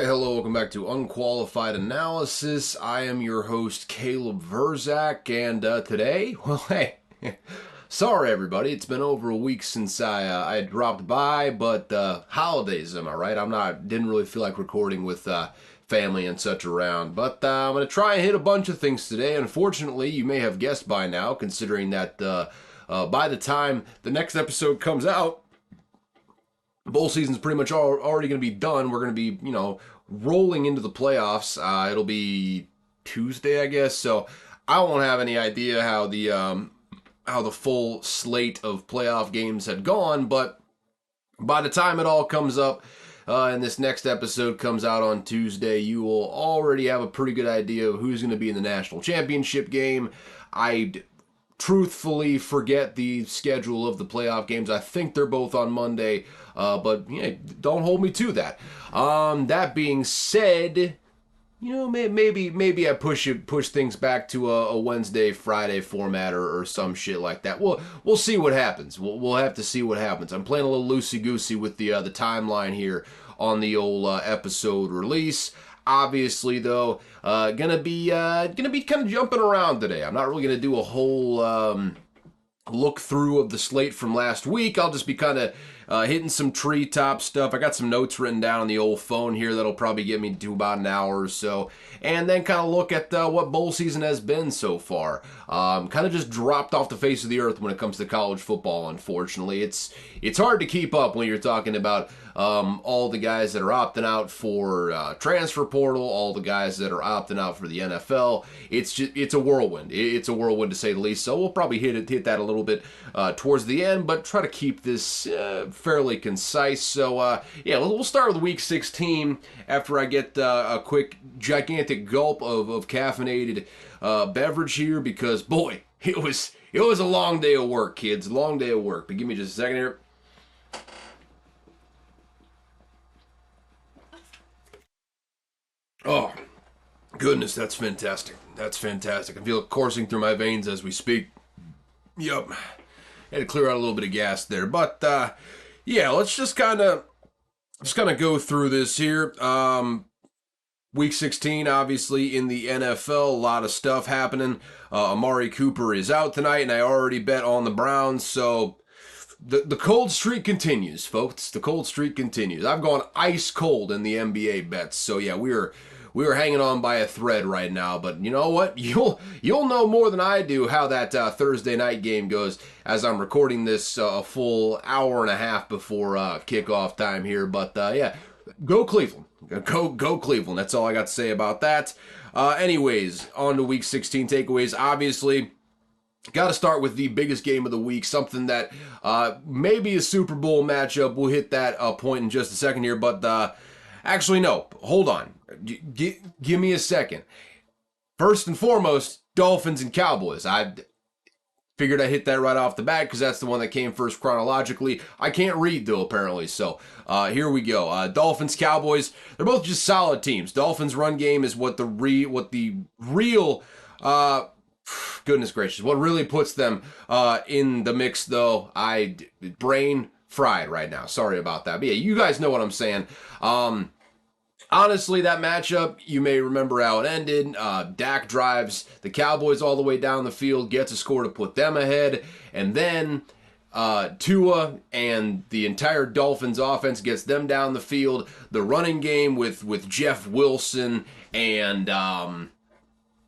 Alright, hello, welcome back to Unqualified Analysis. I am your host, Caleb Verzak, and today, well, hey, sorry everybody, it's been over a week since I dropped by, but holidays, am I right? Didn't really feel like recording with family and such around, but I'm going to try and hit a bunch of things today. Unfortunately, you may have guessed by now, considering that by the time the next episode comes out, bowl season's pretty much already going to be done. We're going to be, rolling into the playoffs. It'll be Tuesday, I guess. So I won't have any idea how the full slate of playoff games had gone. But by the time it all comes up and this next episode comes out on Tuesday, you will already have a pretty good idea of who's going to be in the national championship game. I truthfully forget the schedule of the playoff games. I think they're both on Monday, but don't hold me to that. That being said, maybe I push things back to a Wednesday, Friday format or some shit like that. We'll see what happens. We'll have to see what happens. I'm playing a little loosey-goosey with the timeline here on the old episode release. Obviously, though, gonna be kind of jumping around today. I'm not really gonna do a whole look through of the slate from last week. I'll just be kind of hitting some treetop stuff. I got some notes written down on the old phone here that'll probably get me to about an hour or so, and then kind of look at what bowl season has been so far. Kind of just dropped off the face of the earth when it comes to college football. Unfortunately, it's hard to keep up when you're talking about all the guys that are opting out for transfer portal, all the guys that are opting out for the NFL. It's a whirlwind. It's a whirlwind to say the least. So we'll probably hit that a little bit towards the end, but try to keep this fairly concise. So we'll start with Week 16 after I get a quick gigantic gulp of caffeinated beverage here, because boy, it was a long day of work, kids. Long day of work. But give me just a second here. Oh, goodness, that's fantastic. That's fantastic. I feel it coursing through my veins as we speak. Yep. Had to clear out a little bit of gas there. But, let's just kind of go through this here. Week 16, obviously, in the NFL, a lot of stuff happening. Amari Cooper is out tonight, and I already bet on the Browns, so the cold streak continues, folks. The cold streak continues. I've gone ice cold in the NBA bets, so yeah, we were hanging on by a thread right now. But you know what? You'll know more than I do how that Thursday night game goes, as I'm recording this a full hour and a half before kickoff time here. But go Cleveland. Go Cleveland. That's all I got to say about that. Anyways, on to Week 16 takeaways. Obviously, got to start with the biggest game of the week, something that maybe a Super Bowl matchup. We'll hit that point in just a second here, but actually, no. Hold on. Give me a second. First and foremost, Dolphins and Cowboys. I figured I'd hit that right off the bat because that's the one that came first chronologically. I can't read, though, apparently, so here we go. Dolphins, Cowboys, they're both just solid teams. Dolphins' run game is what the real goodness gracious, what really puts them in the mix, though. Brain fried right now. Sorry about that. But yeah, you guys know what I'm saying. Honestly, that matchup, you may remember how it ended. Dak drives the Cowboys all the way down the field, gets a score to put them ahead, and then Tua and the entire Dolphins offense gets them down the field. The running game with Jeff Wilson and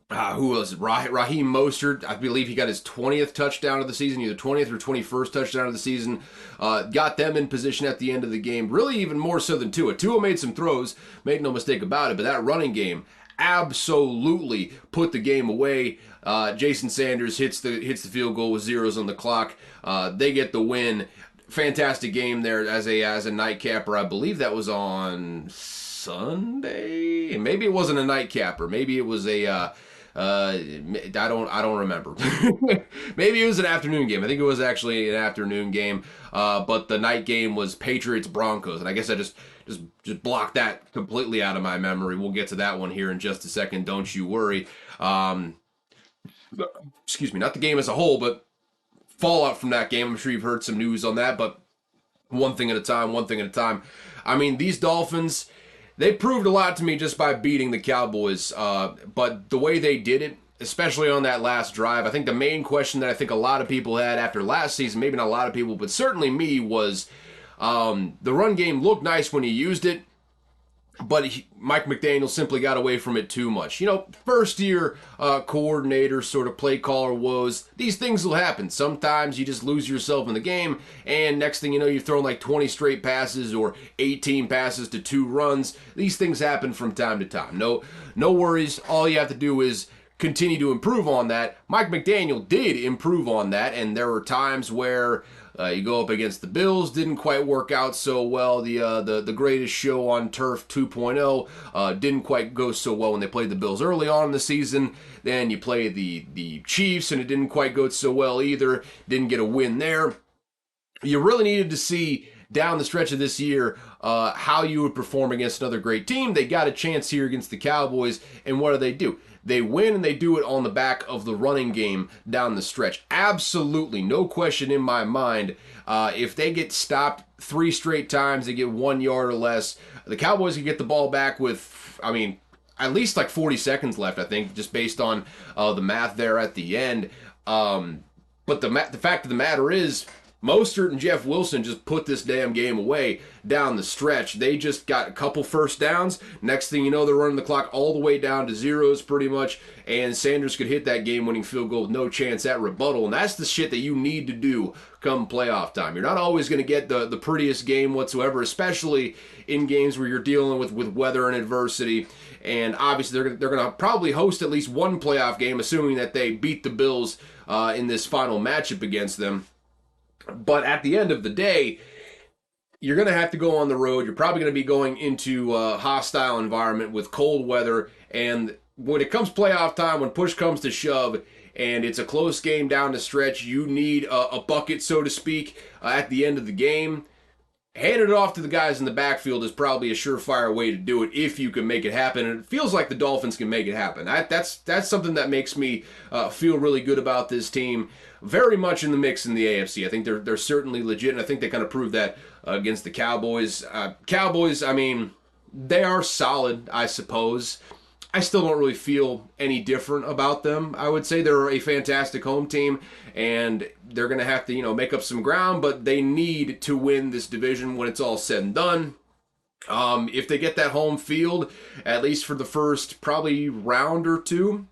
who was it? Raheem Mostert. I believe he got his 20th touchdown of the season, either 20th or 21st touchdown of the season. Got them in position at the end of the game, really even more so than Tua. Tua made some throws, made no mistake about it, but that running game absolutely put the game away. Jason Sanders hits the field goal with zeros on the clock. They get the win. Fantastic game there as a nightcapper. I believe that was on Sunday. Maybe it wasn't a nightcapper. Maybe it was a I don't remember. Maybe it was an afternoon game. I think it was actually an afternoon game. But the night game was Patriots Broncos, and I guess I just blocked that completely out of my memory. We'll get to that one here in just a second. Don't you worry. Excuse me, not the game as a whole, but fallout from that game. I'm sure you've heard some news on that, but one thing at a time. I mean, these Dolphins, they proved a lot to me just by beating the Cowboys. But the way they did it, especially on that last drive, I think the main question that I think a lot of people had after last season, maybe not a lot of people, but certainly me, was the run game looked nice when he used it, but Mike McDaniel simply got away from it too much. First year coordinator, sort of play caller woes. These things will happen. Sometimes you just lose yourself in the game, and next thing you know, you've thrown like 20 straight passes or 18 passes to 2 runs. These things happen from time to time. No worries. All you have to do is continue to improve on that. Mike McDaniel did improve on that, and there were times where you go up against the Bills, didn't quite work out so well. The greatest show on turf 2.0 didn't quite go so well when they played the Bills early on in the season. Then you play the Chiefs, and it didn't quite go so well either. Didn't get a win there. You really needed to see down the stretch of this year how you would perform against another great team. They got a chance here against the Cowboys, and what do? They win, and they do it on the back of the running game down the stretch. Absolutely, no question in my mind. If they get stopped 3 straight times, they get 1 yard or less, the Cowboys can get the ball back with, at least like 40 seconds left, I think, just based on the math there at the end. But the fact of the matter is, Mostert and Jeff Wilson just put this damn game away down the stretch. They just got a couple first downs. Next thing you know, they're running the clock all the way down to zeros pretty much, and Sanders could hit that game-winning field goal with no chance at rebuttal, and that's the shit that you need to do come playoff time. You're not always going to get the prettiest game whatsoever, especially in games where you're dealing with weather and adversity, and obviously they're going to probably host at least one playoff game, assuming that they beat the Bills in this final matchup against them. But at the end of the day, you're going to have to go on the road. You're probably going to be going into a hostile environment with cold weather. And when it comes playoff time, when push comes to shove, and it's a close game down the stretch, you need a bucket, so to speak, at the end of the game. Handing it off to the guys in the backfield is probably a surefire way to do it if you can make it happen. And it feels like the Dolphins can make it happen. That's something that makes me feel really good about this team. Very much in the mix in the AFC. I think they're certainly legit, and I think they kind of proved that against the Cowboys. Cowboys, they are solid, I suppose. I still don't really feel any different about them. I would say they're a fantastic home team, and they're going to have to, make up some ground, but they need to win this division when it's all said and done. If they get that home field, at least for the first probably round or two,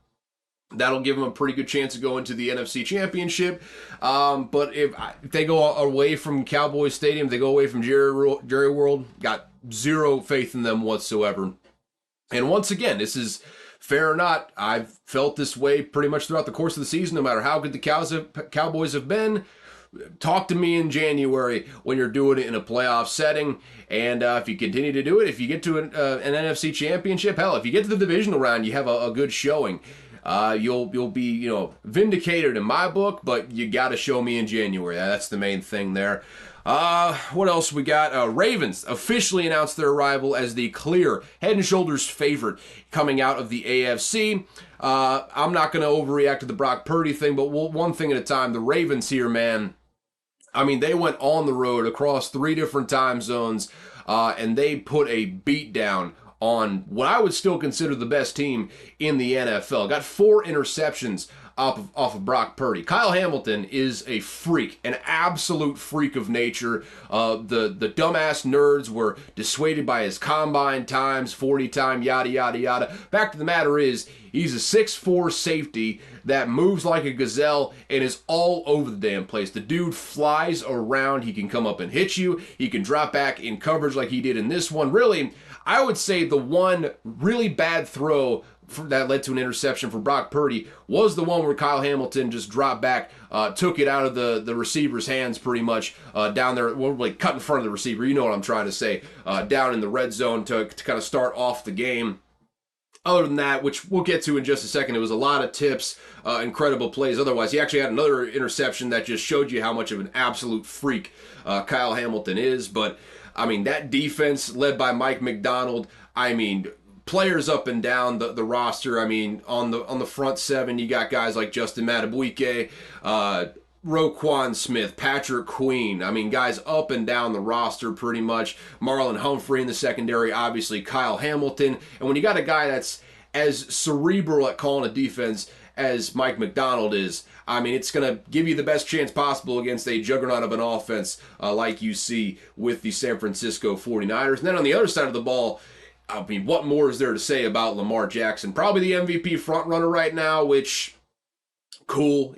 that'll give them a pretty good chance of going to the NFC Championship. But if they go away from Cowboys Stadium, they go away from Jerry World, got zero faith in them whatsoever. And once again, this is fair or not, I've felt this way pretty much throughout the course of the season, no matter how good the Cowboys have been. Talk to me in January when you're doing it in a playoff setting. And if you continue to do it, if you get to an NFC Championship, hell, if you get to the divisional round, you have a good showing. You'll be, vindicated in my book, but you got to show me in January. That's the main thing there. What else we got? Ravens officially announced their arrival as the clear head and shoulders favorite coming out of the AFC. I'm not going to overreact to the Brock Purdy thing, but one thing at a time. The Ravens here, man, they went on the road across 3 different time zones, and they put a beat down on what I would still consider the best team in the NFL. Got 4 interceptions off of Brock Purdy. Kyle Hamilton is a freak, an absolute freak of nature. The dumbass nerds were dissuaded by his combine times, 40 time, yada, yada, yada. Fact of the matter is, he's a 6'4" safety that moves like a gazelle and is all over the damn place. The dude flies around. He can come up and hit you. He can drop back in coverage like he did in this one. Really, I would say the one really bad throw that led to an interception for Brock Purdy was the one where Kyle Hamilton just dropped back, took it out of the receiver's hands pretty much down there, like cut in front of the receiver. You know what I'm trying to say. Down in the red zone to kind of start off the game. Other than that, which we'll get to in just a second, it was a lot of tips, incredible plays. Otherwise, he actually had another interception that just showed you how much of an absolute freak Kyle Hamilton is. But, that defense led by Mike McDonald, players up and down the roster. On the front 7, you got guys like Justin Madubuike, Roquan Smith, Patrick Queen. I mean, guys up and down the roster pretty much. Marlon Humphrey in the secondary, obviously Kyle Hamilton. And when you got a guy that's as cerebral at calling a defense as Mike McDonald is, I mean, it's going to give you the best chance possible against a juggernaut of an offense like you see with the San Francisco 49ers. And then on the other side of the ball, I mean, what more is there to say about Lamar Jackson? Probably the MVP frontrunner right now, which, cool.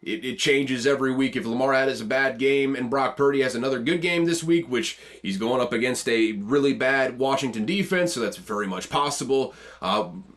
It changes every week. If Lamar has a bad game and Brock Purdy has another good game this week, which he's going up against a really bad Washington defense, so that's very much possible.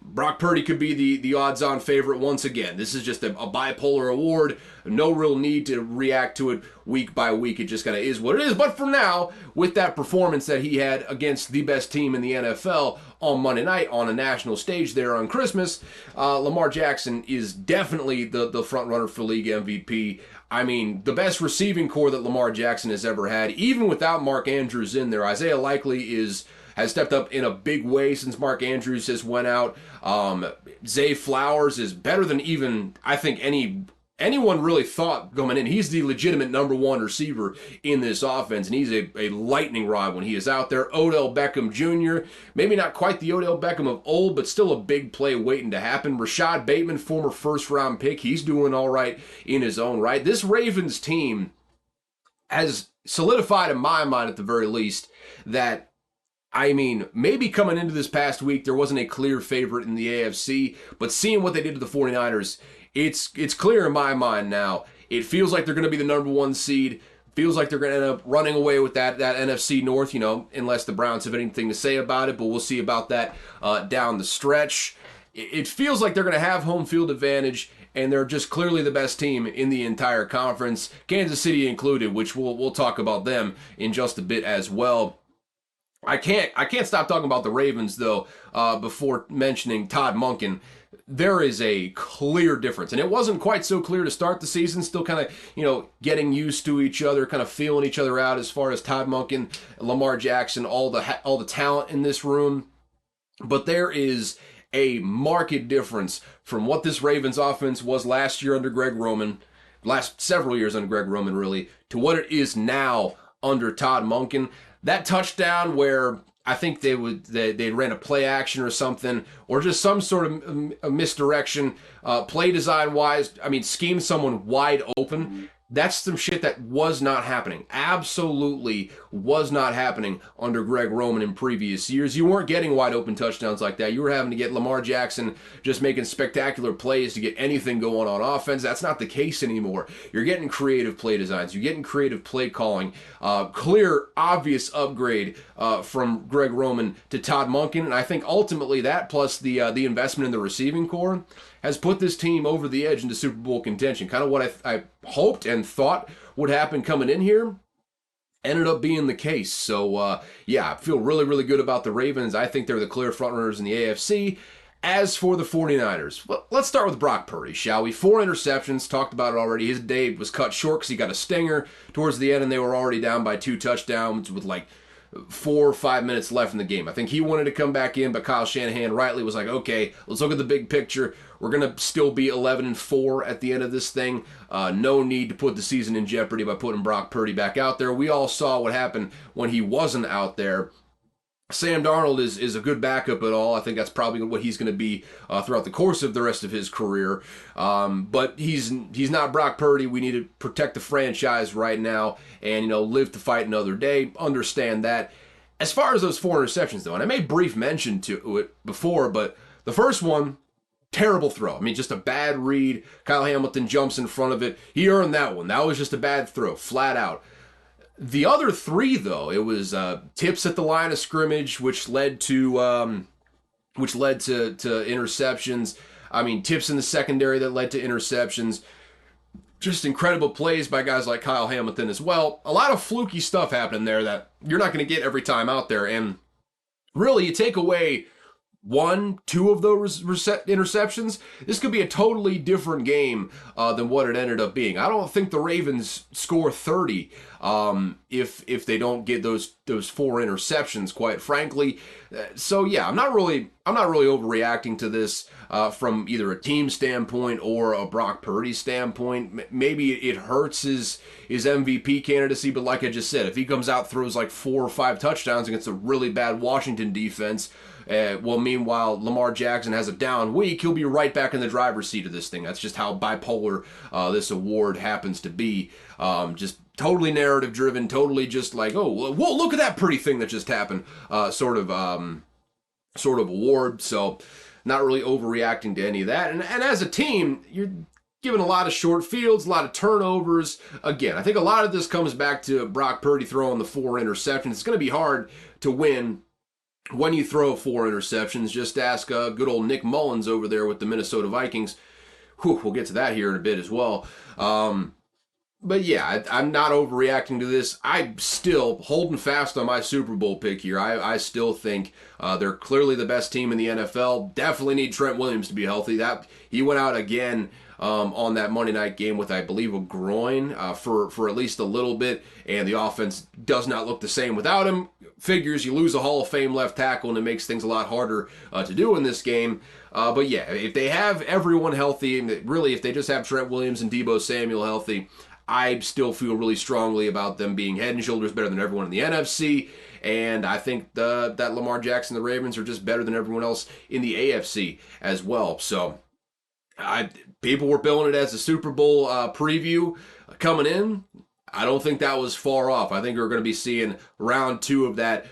Brock Purdy could be the odds-on favorite once again. This is just a bipolar award. No real need to react to it week by week. It just kind of is what it is. But for now, with that performance that he had against the best team in the NFL on Monday night on a national stage there on Christmas, Lamar Jackson is definitely the front runner for league MVP. I mean, the best receiving core that Lamar Jackson has ever had, even without Mark Andrews in there. Isaiah Likely has stepped up in a big way since Mark Andrews has went out. Zay Flowers is better than even, I think, anyone really thought going in. He's the legitimate number one receiver in this offense, and he's a lightning rod when he is out there. Odell Beckham Jr., maybe not quite the Odell Beckham of old, but still a big play waiting to happen. Rashad Bateman, former first-round pick, he's doing all right in his own right. This Ravens team has solidified, in my mind at the very least, that I mean, maybe coming into this past week, there wasn't a clear favorite in the AFC, but seeing what they did to the 49ers, it's clear in my mind now. It feels like they're going to be the number one seed. Feels like they're going to end up running away with that NFC North, unless the Browns have anything to say about it, but we'll see about that down the stretch. It feels like they're going to have home field advantage, and they're just clearly the best team in the entire conference, Kansas City included, which we'll talk about them in just a bit as well. I can't stop talking about the Ravens, though, before mentioning Todd Monken. There is a clear difference, and it wasn't quite so clear to start the season, still kind of, getting used to each other, kind of feeling each other out as far as Todd Monken, Lamar Jackson, all the talent in this room. But there is a marked difference from what this Ravens offense was last year under Greg Roman, last several years under Greg Roman, really, to what it is now under Todd Monken. That touchdown where I think they ran a play action or something, or just some sort of a misdirection, play design wise. I mean, scheme someone wide open. That's some shit that was not happening. Absolutely was not happening under Greg Roman in previous years. You weren't getting wide open touchdowns like that. You were having to get Lamar Jackson just making spectacular plays to get anything going on offense. That's not the case anymore. You're getting creative play designs. You're getting creative play calling. Clear, obvious upgrade from Greg Roman to Todd Monken. And I think ultimately that plus the investment in the receiving corps has put this team over the edge into Super Bowl contention. Kind of what I hoped and thought would happen coming in here ended up being the case. So, I feel really, really good about the Ravens. I think they're the clear frontrunners in the AFC. As for the 49ers, well, let's start with Brock Purdy, shall we? 4 interceptions, talked about it already. His day was cut short because he got a stinger towards the end, and they were already down by 2 touchdowns with 4 or 5 minutes left in the game. I think he wanted to come back in, but Kyle Shanahan rightly was like, okay, let's look at the big picture. We're going to still be 11-4 at the end of this thing. No need to put the season in jeopardy by putting Brock Purdy back out there. We all saw what happened when he wasn't out there. Sam Darnold is a good backup at all. I think that's probably what he's going to be throughout the course of the rest of his career. But he's not Brock Purdy. We need to protect the franchise right now and, live to fight another day. Understand that. As far as those 4 interceptions, though, and I made brief mention to it before, but the first one, terrible throw. I mean, just a bad read. Kyle Hamilton jumps in front of it. He earned that one. That was just a bad throw, flat out. The other 3, though, it was tips at the line of scrimmage, which led to interceptions. I mean, tips in the secondary that led to interceptions. Just incredible plays by guys like Kyle Hamilton as well. A lot of fluky stuff happened there that you're not going to get every time out there. And really, you take away two of those interceptions, this could be a totally different game than what it ended up being. I don't think the Ravens score 30 if they don't get those four interceptions, quite frankly. So yeah, I'm not really overreacting to this from either a team standpoint or a Brock Purdy standpoint. Maybe it hurts his MVP candidacy, but like I just said, if he comes out, throws like 4 or 5 touchdowns against a really bad Washington defense, meanwhile, Lamar Jackson has a down week, he'll be right back in the driver's seat of this thing. That's just how bipolar this award happens to be. Just totally narrative driven, totally just like, oh, whoa, look at that pretty thing that just happened, sort of award. So not really overreacting to any of that. And as a team, you're given a lot of short fields, a lot of turnovers. Again, I think a lot of this comes back to Brock Purdy throwing the 4 interceptions. It's going to be hard to win when you throw 4 interceptions. Just ask good old Nick Mullins over there with the Minnesota Vikings. Whew, we'll get to that here in a bit as well. But yeah, I'm not overreacting to this. I'm still holding fast on my Super Bowl pick here. I still think they're clearly the best team in the NFL. Definitely need Trent Williams to be healthy. That he went out again on that Monday night game with, I believe, a groin for at least a little bit, and the offense does not look the same without him. Figures you lose a Hall of Fame left tackle, and it makes things a lot harder to do in this game. But yeah, if they have everyone healthy, really, if they just have Trent Williams and Deebo Samuel healthy, I still feel really strongly about them being head and shoulders better than everyone in the NFC. And I think that Lamar Jackson, the Ravens, are just better than everyone else in the AFC as well. So people were billing it as a Super Bowl preview coming in. I don't think that was far off. I think we're going to be seeing round 2 of that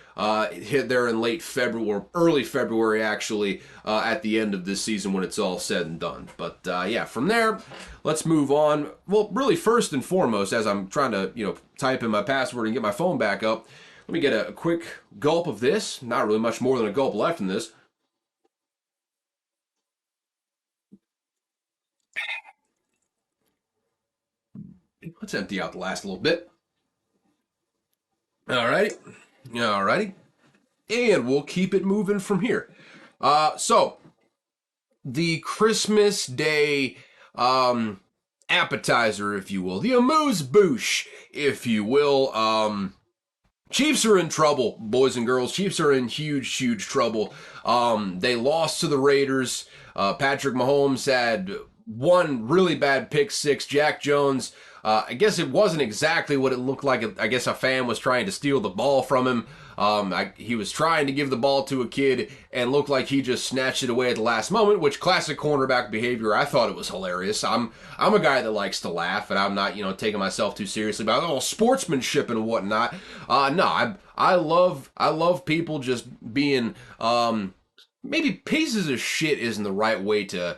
hit there in late February, early February actually, at the end of this season when it's all said and done. But yeah, from there, let's move on. Well, really, first and foremost, as I'm trying to type in my password and get my phone back up, let me get a quick gulp of this. Not really much more than a gulp left in this. Let's empty out the last little bit. Alrighty. And we'll keep it moving from here. So, the Christmas Day appetizer, if you will, the amuse-bouche, if you will. Chiefs are in trouble, boys and girls. Chiefs are in huge trouble. They lost to the Raiders. Patrick Mahomes had one really bad pick six. Jack Jones, I guess it wasn't exactly what it looked like. I guess a fan was trying to steal the ball from him. He was trying to give the ball to a kid and looked like he just snatched it away at the last moment, which classic cornerback behavior. I thought it was hilarious. I'm a guy that likes to laugh, and I'm not taking myself too seriously about sportsmanship and whatnot. No, I love people just being maybe pieces of shit isn't the right way to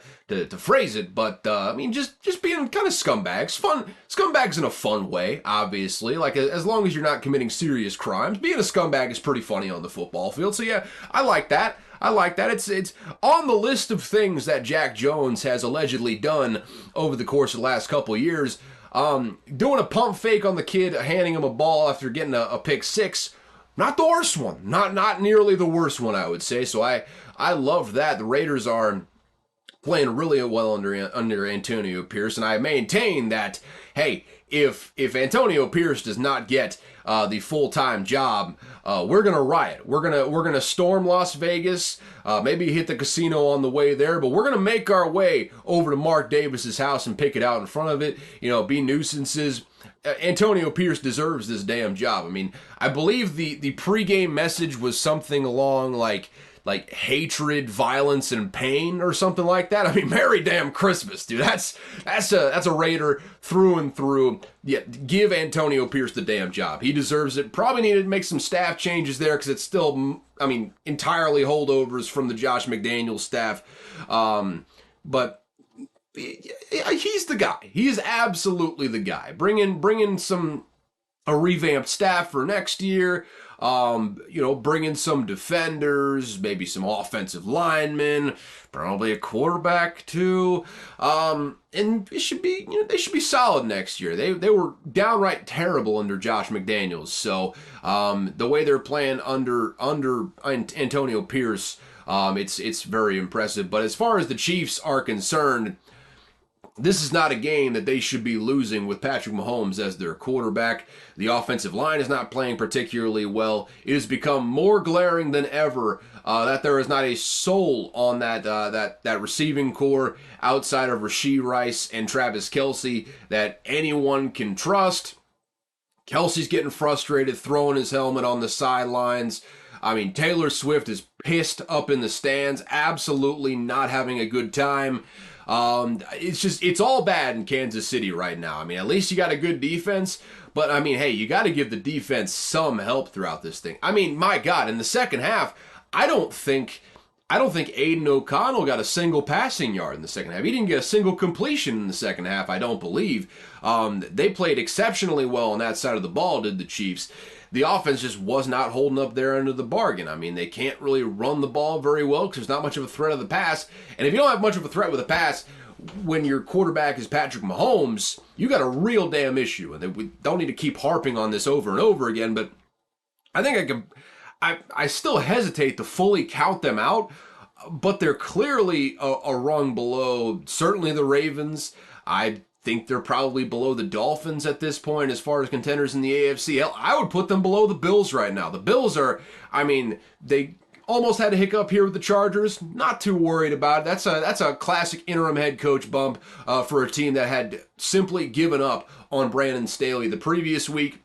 phrase it, but I mean just being kind of scumbags, scumbags in a fun way, obviously. Like as long as you're not committing serious crimes, being a scumbag is pretty funny on the football field. So yeah, I like that. It's on the list of things that Jack Jones has allegedly done over the course of the last couple of years. Doing a pump fake on the kid, handing him a ball after getting a pick six. Not the worst one. Not nearly the worst one, I would say. So I love that. The Raiders are playing really well under Antonio Pierce, and I maintain that, hey, if Antonio Pierce does not get the full-time job, we're gonna riot. We're gonna storm Las Vegas, maybe hit the casino on the way there, but we're gonna make our way over to Mark Davis's house and pick it out in front of it. Be nuisances. Antonio Pierce deserves this damn job. I mean, I believe the pregame message was something along like hatred, violence, and pain, or something like that. I mean, Merry damn Christmas, dude. That's a Raider through and through. Yeah, give Antonio Pierce the damn job. He deserves it. Probably needed to make some staff changes there because it's still, I mean, entirely holdovers from the Josh McDaniels staff. But he's the guy. He is absolutely the guy. Bring in a revamped staff for next year. Bring in some defenders, maybe some offensive linemen, probably a quarterback too. And it should be, they should be solid next year. They were downright terrible under Josh McDaniels. So the way they're playing under Antonio Pierce, it's very impressive. But as far as the Chiefs are concerned, this is not a game that they should be losing with Patrick Mahomes as their quarterback. The offensive line is not playing particularly well. It has become more glaring than ever that there is not a soul on that receiving core outside of Rashee Rice and Travis Kelce that anyone can trust. Kelce's getting frustrated, throwing his helmet on the sidelines. I mean, Taylor Swift is pissed up in the stands, absolutely not having a good time. It's all bad in Kansas City right now. I mean, at least you got a good defense, but I mean, hey, you got to give the defense some help throughout this thing. I mean, my God, in the second half, I don't think Aiden O'Connell got a single passing yard in the second half. He didn't get a single completion in the second half, I don't believe. They played exceptionally well on that side of the ball, did the Chiefs. The offense just was not holding up their end of the bargain. I mean, they can't really run the ball very well because there's not much of a threat of the pass. And if you don't have much of a threat with a pass when your quarterback is Patrick Mahomes, you got a real damn issue. And we don't need to keep harping on this over and over again, but I think I still hesitate to fully count them out, but they're clearly a rung below certainly the Ravens. I think they're probably below the Dolphins at this point as far as contenders in the AFC. Hell, I would put them below the Bills right now. The Bills are, I mean, they almost had a hiccup here with the Chargers. Not too worried about it. That's a classic interim head coach bump for a team that had simply given up on Brandon Staley the previous week.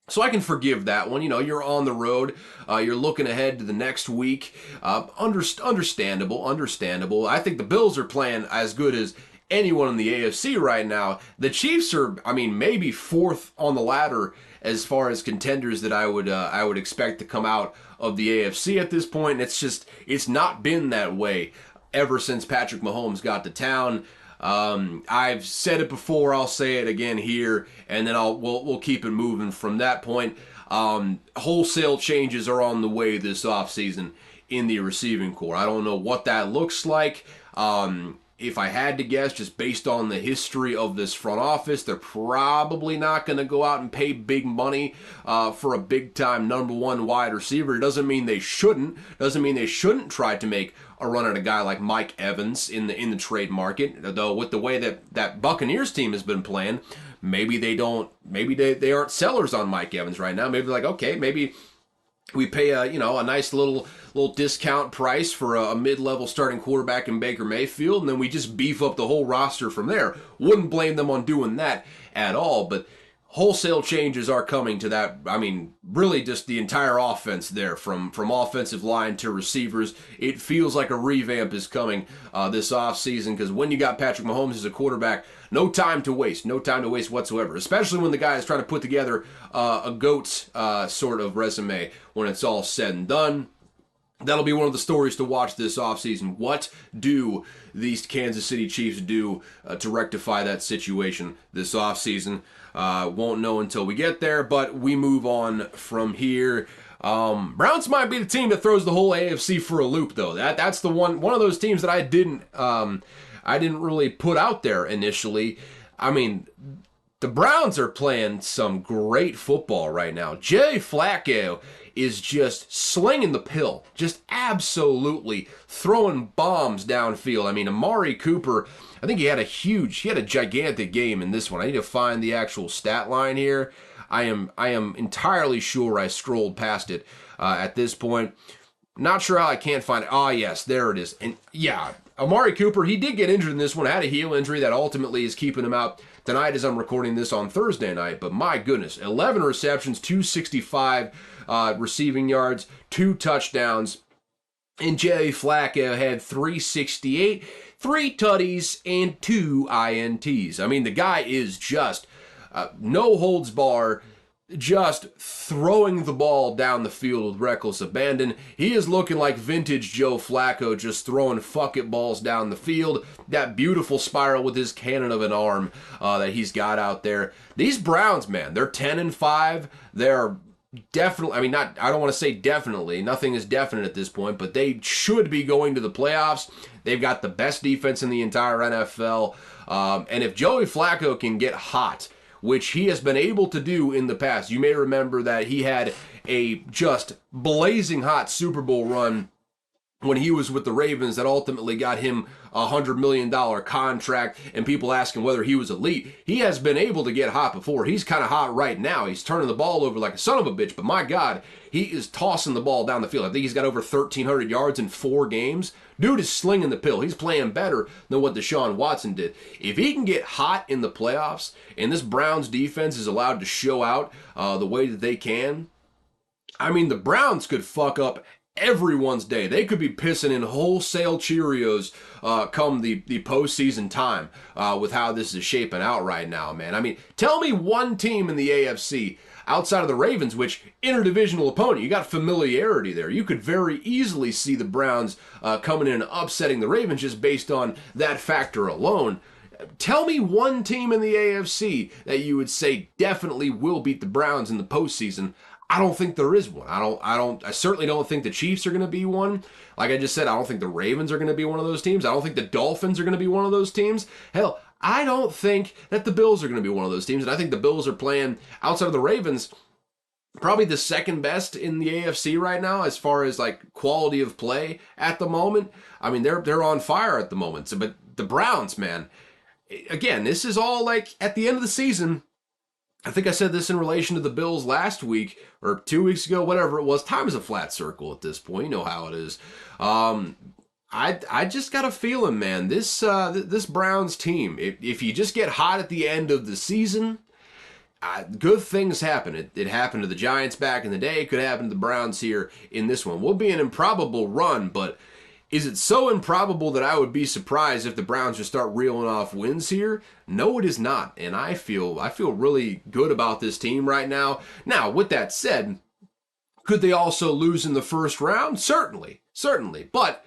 So I can forgive that one. You're on the road. You're looking ahead to the next week. Understandable. I think the Bills are playing as good as anyone in the AFC right now. The Chiefs are, I mean, maybe fourth on the ladder as far as contenders that I would expect to come out of the AFC at this point. And it's not been that way ever since Patrick Mahomes got to town. I've said it before, I'll say it again here, and then we'll keep it moving from that point. Wholesale changes are on the way this offseason in the receiving core. I don't know what that looks like. If I had to guess, just based on the history of this front office, they're probably not going to go out and pay big money for a big-time number one wide receiver. It doesn't mean they shouldn't. Doesn't mean they shouldn't try to make a run at a guy like Mike Evans in the trade market. Though with the way that Buccaneers team has been playing, maybe they don't. Maybe they aren't sellers on Mike Evans right now. Maybe they're like, okay, maybe we pay a nice little discount price for a mid-level starting quarterback in Baker Mayfield, and then we just beef up the whole roster from there. Wouldn't blame them on doing that at all, but wholesale changes are coming to that. I mean, really just the entire offense there, from offensive line to receivers. It feels like a revamp is coming this offseason, because when you got Patrick Mahomes as a quarterback, no time to waste whatsoever, especially when the guy is trying to put together a GOAT sort of resume when it's all said and done. That'll be one of the stories to watch this offseason. What do these Kansas City Chiefs do to rectify that situation this offseason? Won't know until we get there, but we move on from here. Browns might be the team that throws the whole AFC for a loop, though. That's the one of those teams that I didn't really put out there initially. I mean, the Browns are playing some great football right now. Jay Flacco is just slinging the pill, just absolutely throwing bombs downfield. I mean, Amari Cooper, I think he had a gigantic game in this one. I need to find the actual stat line here. I am entirely sure I scrolled past it at this point. Not sure how I can't find it. Ah, yes, there it is. And yeah, Amari Cooper, he did get injured in this one, had a heel injury that ultimately is keeping him out tonight as I'm recording this on Thursday night. But my goodness, 11 receptions, 265 receiving yards, 2 touchdowns. And Jay Flacco had 368, 3 tutties, and 2 INTs. I mean, the guy is just no holds bar, just throwing the ball down the field with reckless abandon. He is looking like vintage Joe Flacco, just throwing fuck it balls down the field. That beautiful spiral with his cannon of an arm that he's got out there. These Browns, man, they're 10-5. They're definitely, I mean, not, I don't want to say definitely, nothing is definite at this point, but they should be going to the playoffs. They've got the best defense in the entire NFL. And if Joey Flacco can get hot, which he has been able to do in the past, you may remember that he had a just blazing hot Super Bowl run when he was with the Ravens that ultimately got him a $100 million contract, and people asking whether he was elite. He has been able to get hot before. He's kind of hot right now. He's turning the ball over like a son of a bitch, but my God, he is tossing the ball down the field. I think he's got over 1,300 yards in 4 games. Dude is slinging the pill. He's playing better than what Deshaun Watson did. If he can get hot in the playoffs, and this Browns defense is allowed to show out the way that they can, I mean, the Browns could fuck up everyone's day. They could be pissing in wholesale Cheerios come the postseason time with how this is shaping out right now, man. I mean, tell me one team in the AFC outside of the Ravens, which interdivisional opponent, you got familiarity there. You could very easily see the Browns coming in and upsetting the Ravens just based on that factor alone. Tell me one team in the AFC that you would say definitely will beat the Browns in the postseason. I don't think there is one. I certainly don't think the Chiefs are going to be one. Like I just said, I don't think the Ravens are going to be one of those teams. I don't think the Dolphins are going to be one of those teams. Hell, I don't think that the Bills are going to be one of those teams. And I think the Bills are playing, outside of the Ravens, probably the second best in the AFC right now as far as like quality of play at the moment. I mean, they're on fire at the moment. So, but the Browns, man, again, this is all like at the end of the season. I think I said this in relation to the Bills last week or 2 weeks ago, whatever it was. Time is a flat circle at this point. You know how it is. I just got a feeling, man, this Browns team, if you just get hot at the end of the season, good things happen. It happened to the Giants back in the day. It could happen to the Browns here in this one. Will be an improbable run, but is it so improbable that I would be surprised if the Browns just start reeling off wins here? No, it is not. And I feel really good about this team right now. Now, with that said, could they also lose in the first round? Certainly. But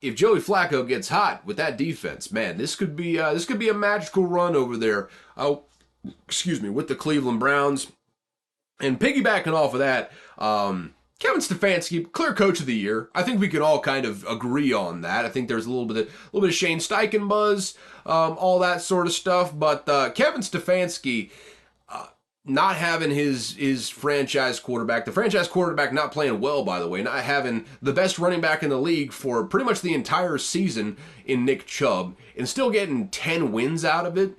if Joey Flacco gets hot with that defense, man, this could be a magical run over there. With the Cleveland Browns. And piggybacking off of that, Kevin Stefanski, clear coach of the year. I think we can all kind of agree on that. I think there's a little bit of Shane Steichen buzz, all that sort of stuff. But Kevin Stefanski not having his franchise quarterback, the franchise quarterback not playing well, by the way, not having the best running back in the league for pretty much the entire season in Nick Chubb, and still getting 10 wins out of it.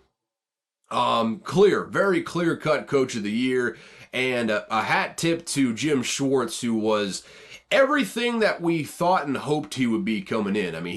Very clear-cut coach of the year. And a hat tip to Jim Schwartz, who was everything that we thought and hoped he would be coming in. I mean,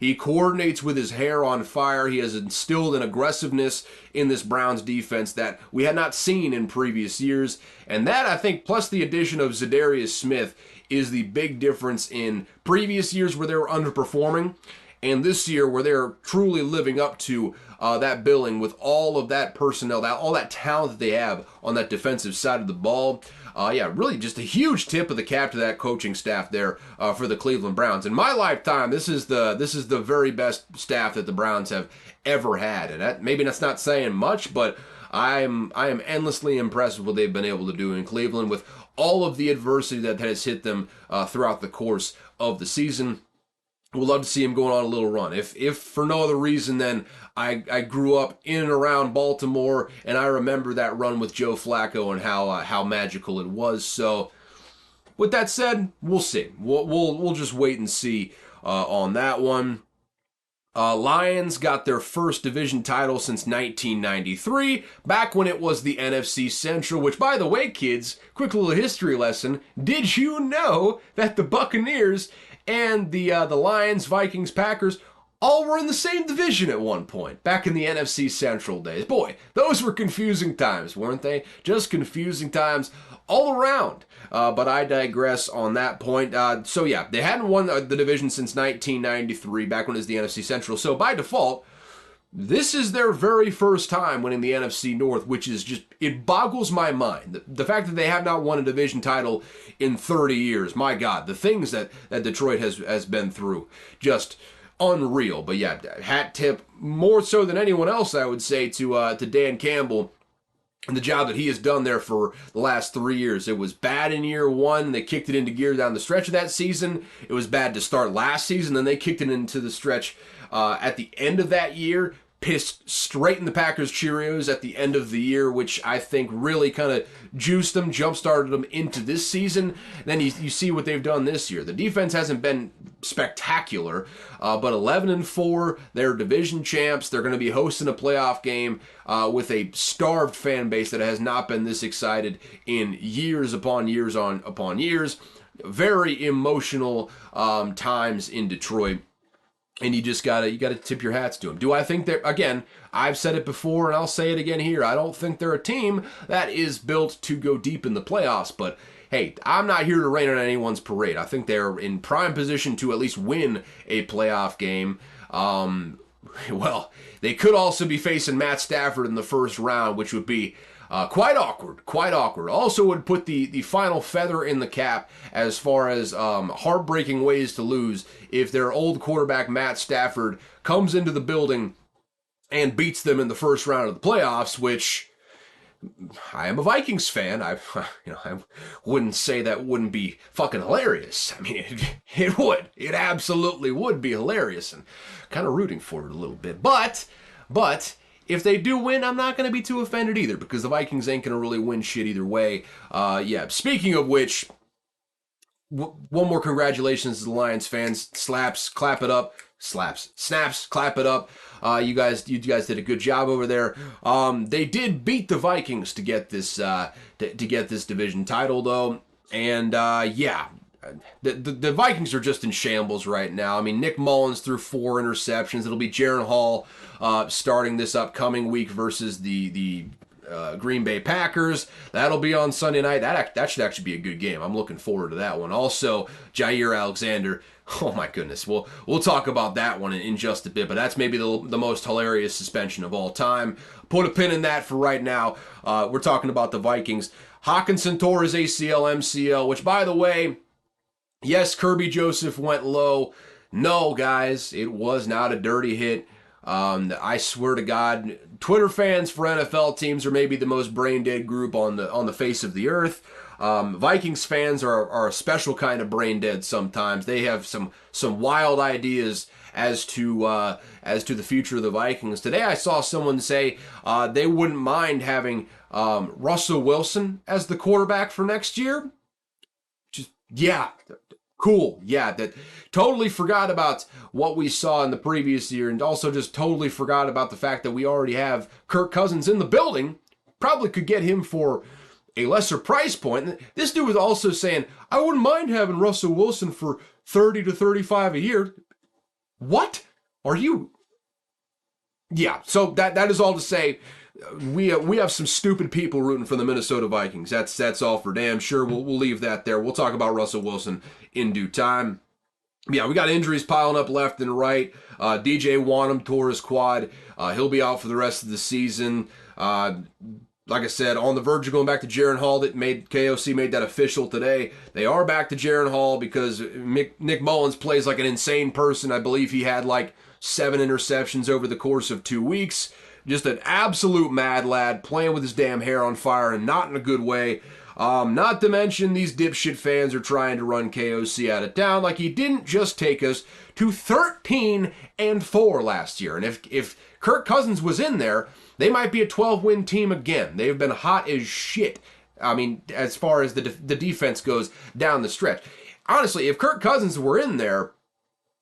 he coordinates with his hair on fire. He has instilled an aggressiveness in this Browns defense that we had not seen in previous years. And that, I think, plus the addition of Zadarius Smith, is the big difference in previous years where they were underperforming and this year where they're truly living up to that billing with all of that personnel, all that talent that they have on that defensive side of the ball. Really just a huge tip of the cap to that coaching staff there for the Cleveland Browns. In my lifetime, this is the very best staff that the Browns have ever had. And maybe that's not saying much, but I am endlessly impressed with what they've been able to do in Cleveland with all of the adversity that has hit them throughout the course of the season. We'd love to see him going on a little run. If for no other reason than I grew up in and around Baltimore, and I remember that run with Joe Flacco and how magical it was. So, with that said, we'll see. We'll just wait and see on that one. Lions got their first division title since 1993, back when it was the NFC Central, which, by the way, kids, quick little history lesson, did you know that the Buccaneers and the Lions, Vikings, Packers all were in the same division at one point, back in the NFC Central days? Boy, those were confusing times, weren't they? Just confusing times all around. But I digress on that point. They hadn't won the division since 1993, back when it was the NFC Central. So by default, this is their very first time winning the NFC North, which is just, it boggles my mind. The fact that they have not won a division title in 30 years, my God, the things that Detroit has been through, just unreal. But yeah, hat tip more so than anyone else, I would say, to Dan Campbell and the job that he has done there for the last 3 years. It was bad in year one. They kicked it into gear down the stretch of that season. It was bad to start last season. Then they kicked it into the stretch at the end of that year. Pissed straight in the Packers Cheerios at the end of the year, which I think really kind of juiced them, jump-started them into this season. Then you see what they've done this year. The defense hasn't been spectacular, but 11-4, they're division champs. They're going to be hosting a playoff game with a starved fan base that has not been this excited in years upon years upon years. Very emotional times in Detroit. And you gotta tip your hats to them. Do I think they're, again, I've said it before and I'll say it again here, I don't think they're a team that is built to go deep in the playoffs, but hey, I'm not here to rain on anyone's parade. I think they're in prime position to at least win a playoff game. Well, they could also be facing Matt Stafford in the first round, which would be quite awkward. Also would put the final feather in the cap as far as heartbreaking ways to lose if their old quarterback Matt Stafford comes into the building and beats them in the first round of the playoffs, which I am a Vikings fan. I wouldn't say that wouldn't be fucking hilarious. I mean, it would. It absolutely would be hilarious, and kind of rooting for it a little bit. But if they do win, I'm not going to be too offended either, because the Vikings ain't going to really win shit either way. Yeah, speaking of which, one more congratulations to the Lions fans. Slaps, clap it up. Snaps, clap it up. You guys did a good job over there. They did beat the Vikings to get this division title, though. And yeah, the Vikings are just in shambles right now. I mean, Nick Mullins threw 4 interceptions. It'll be Jaron Hall starting this upcoming week versus the Green Bay Packers. That'll be on Sunday night. That should actually be a good game. I'm looking forward to that one. Also, Jair Alexander. Oh my goodness. We'll talk about that one in just a bit, but that's maybe the most hilarious suspension of all time. Put a pin in that for right now. We're talking about the Vikings. Hawkinson tore his ACL, MCL, which, by the way, yes, Kirby Joseph went low. No, guys, it was not a dirty hit. I swear to God, Twitter fans for NFL teams are maybe the most brain dead group on the face of the earth. Vikings fans are a special kind of brain dead sometimes. They have some wild ideas as to the future of the Vikings. Today I saw someone say they wouldn't mind having Russell Wilson as the quarterback for next year. Just, yeah, cool. Yeah, that totally forgot about what we saw in the previous year, and also just totally forgot about the fact that we already have Kirk Cousins in the building. Probably could get him for a lesser price point. This dude was also saying, I wouldn't mind having Russell Wilson for 30 to 35 a year. What? Are you? Yeah, so that is all to say, we have some stupid people rooting for the Minnesota Vikings. That's all for damn sure. We'll leave that there. We'll talk about Russell Wilson in due time. Yeah, we got injuries piling up left and right. DJ Wanham tore his quad. He'll be out for the rest of the season. Like I said, on the verge of going back to Jaron Hall. KOC made that official today. They are back to Jaron Hall because Nick Mullins plays like an insane person. I believe he had like 7 interceptions over the course of 2 weeks. Just an absolute mad lad, playing with his damn hair on fire, and not in a good way. Not to mention these dipshit fans are trying to run KOC out of town like he didn't just take us to 13-4 last year. And if Kirk Cousins was in there, they might be a 12-win team again. They've been hot as shit. I mean, as far as the defense goes down the stretch. Honestly, if Kirk Cousins were in there,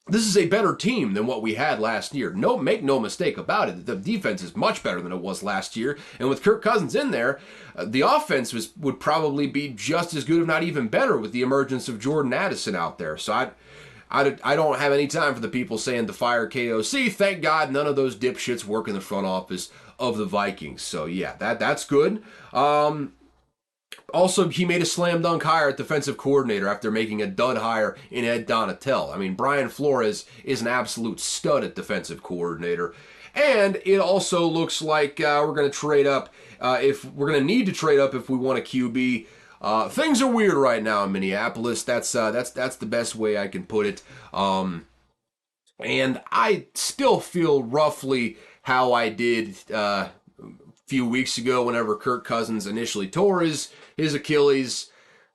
this is a better team than what we had last year. Make no mistake about it. The defense is much better than it was last year. And with Kirk Cousins in there, the offense would probably be just as good, if not even better, with the emergence of Jordan Addison out there. So I don't have any time for the people saying to fire KOC. Thank God none of those dipshits work in the front office of the Vikings. So yeah, that's good. Also, he made a slam dunk hire at defensive coordinator after making a dud hire in Ed Donatel. I mean, Brian Flores is an absolute stud at defensive coordinator. And it also looks like we're going to trade up. If we're going to need to trade up if we want a QB. Things are weird right now in Minneapolis. That's the best way I can put it. And I still feel roughly how I did few weeks ago whenever Kirk Cousins initially tore his Achilles.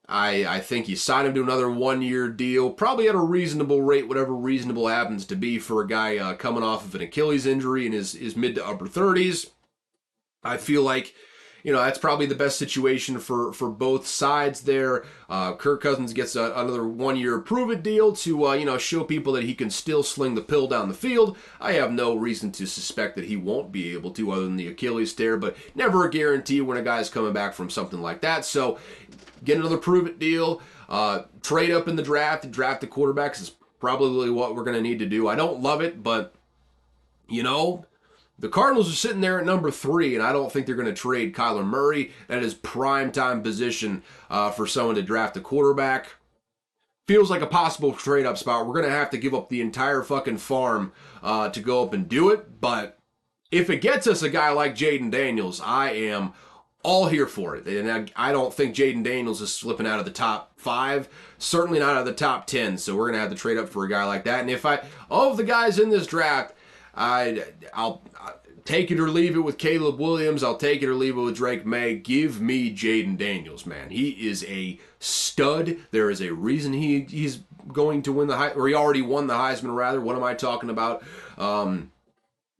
I think you sign him to another 1-year deal, probably at a reasonable rate, whatever reasonable happens to be for a guy coming off of an Achilles injury in his mid to upper 30s. I feel like, that's probably the best situation for both sides there. Kirk Cousins gets another 1-year prove-it deal to, show people that he can still sling the pill down the field. I have no reason to suspect that he won't be able to other than the Achilles tear, but never a guarantee when a guy's coming back from something like that. So get another prove-it deal, trade up in the draft, draft the quarterbacks is probably what we're going to need to do. I don't love it, but, the Cardinals are sitting there at number 3, and I don't think they're going to trade Kyler Murray. That is prime time position for someone to draft a quarterback. Feels like a possible trade-up spot. We're going to have to give up the entire fucking farm to go up and do it, but if it gets us a guy like Jaden Daniels, I am all here for it. And I don't think Jaden Daniels is slipping out of the top 5, certainly not out of the top 10, so we're going to have to trade up for a guy like that. And if of the guys in this draft, I'll take it or leave it with Caleb Williams. I'll take it or leave it with Drake May. Give me Jaden Daniels, man. He is a stud. There is a reason he's going to win or he already won the Heisman, rather. What am I talking about?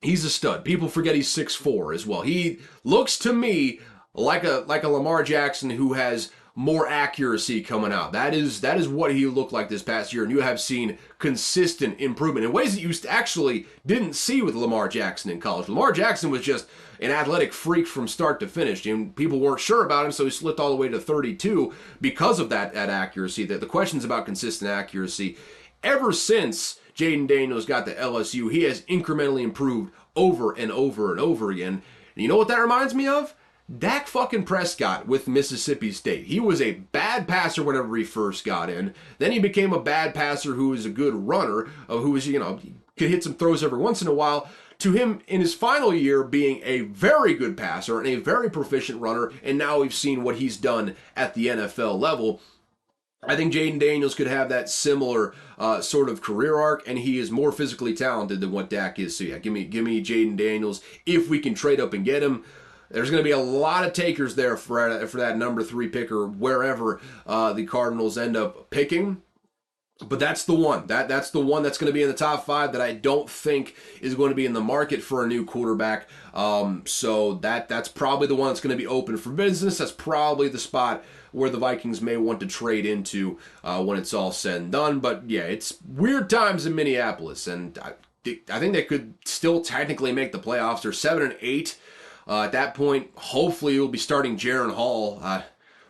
He's a stud. People forget he's 6'4" as well. He looks to me like a Lamar Jackson who has more accuracy coming out. That is what he looked like this past year, and you have seen consistent improvement in ways that you actually didn't see with Lamar Jackson in college. Lamar Jackson was just an athletic freak from start to finish, and people weren't sure about him, so he slipped all the way to 32 because of that accuracy. The questions about consistent accuracy. Ever since Jaden Daniels got to LSU, he has incrementally improved over and over and over again. And you know what that reminds me of? Dak fucking Prescott with Mississippi State. He was a bad passer whenever he first got in. Then he became a bad passer who was a good runner, who was, could hit some throws every once in a while, to him in his final year being a very good passer and a very proficient runner, and now we've seen what he's done at the NFL level. I think Jaden Daniels could have that similar sort of career arc, and he is more physically talented than what Dak is. So yeah, give me Jaden Daniels if we can trade up and get him. There's going to be a lot of takers there for that number 3 pick or wherever the Cardinals end up picking. But that's the one. That's the one that's going to be in the top 5 that I don't think is going to be in the market for a new quarterback. So that's probably the one that's going to be open for business. That's probably the spot where the Vikings may want to trade into when it's all said and done. But yeah, it's weird times in Minneapolis, and I think they could still technically make the playoffs. They're 7-8. At that point, hopefully you'll be starting Jaron Hall.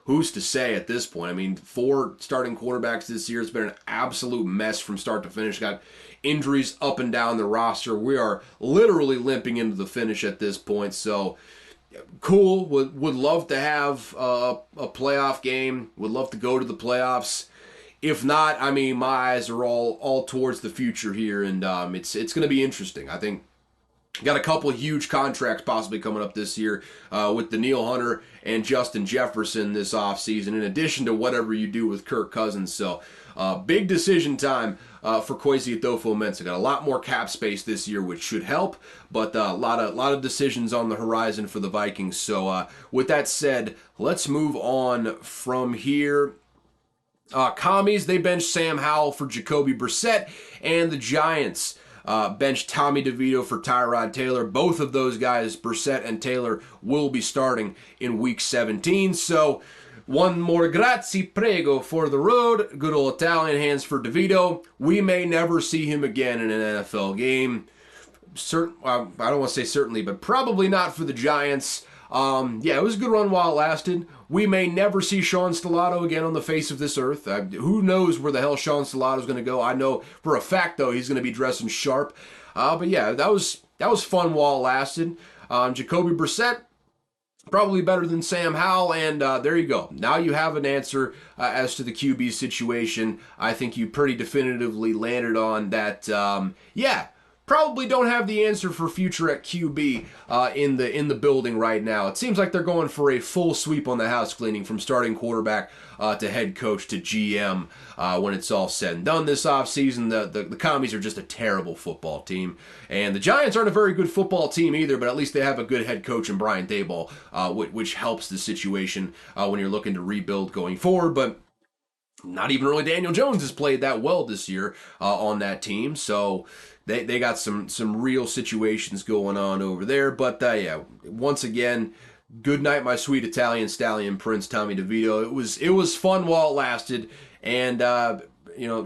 Who's to say at this point? I mean, 4 starting quarterbacks this year. It's been an absolute mess from start to finish. Got injuries up and down the roster. We are literally limping into the finish at this point. So, cool. Would love to have a playoff game. Would love to go to the playoffs. If not, I mean, my eyes are all towards the future here, and it's going to be interesting. I think got a couple of huge contracts possibly coming up this year with Danielle Hunter and Justin Jefferson this offseason, in addition to whatever you do with Kirk Cousins. So big decision time for Kwesi Adofo-Mensah. Got a lot more cap space this year, which should help, but a lot of decisions on the horizon for the Vikings. So with that said, let's move on from here. Commies, they benched Sam Howell for Jacoby Brissett, and the Giants benched Tommy DeVito for Tyrod Taylor. Both of those guys, Brissett and Taylor, will be starting in Week 17. So one more grazie prego for the road. Good old Italian hands for DeVito. We may never see him again in an NFL game. I don't want to say certainly, but probably not for the Giants. Yeah, it was a good run while it lasted. We may never see Sean Stellato again on the face of this earth. Who knows where the hell Sean Stellato is going to go? I know for a fact, though, he's going to be dressing sharp. But yeah, that was fun while it lasted. Jacoby Brissett, probably better than Sam Howell, and there you go. Now you have an answer as to the QB situation. I think you pretty definitively landed on that, yeah, probably don't have the answer for future at QB in the building right now. It seems like they're going for a full sweep on the house cleaning from starting quarterback to head coach to GM when it's all said and done this offseason. The Commies are just a terrible football team. And the Giants aren't a very good football team either, but at least they have a good head coach in Brian Daboll, which helps the situation when you're looking to rebuild going forward. But not even really Daniel Jones has played that well this year on that team. So they got some real situations going on over there. But yeah, once again, good night, my sweet Italian stallion prince, Tommy DeVito. It was fun while it lasted. And,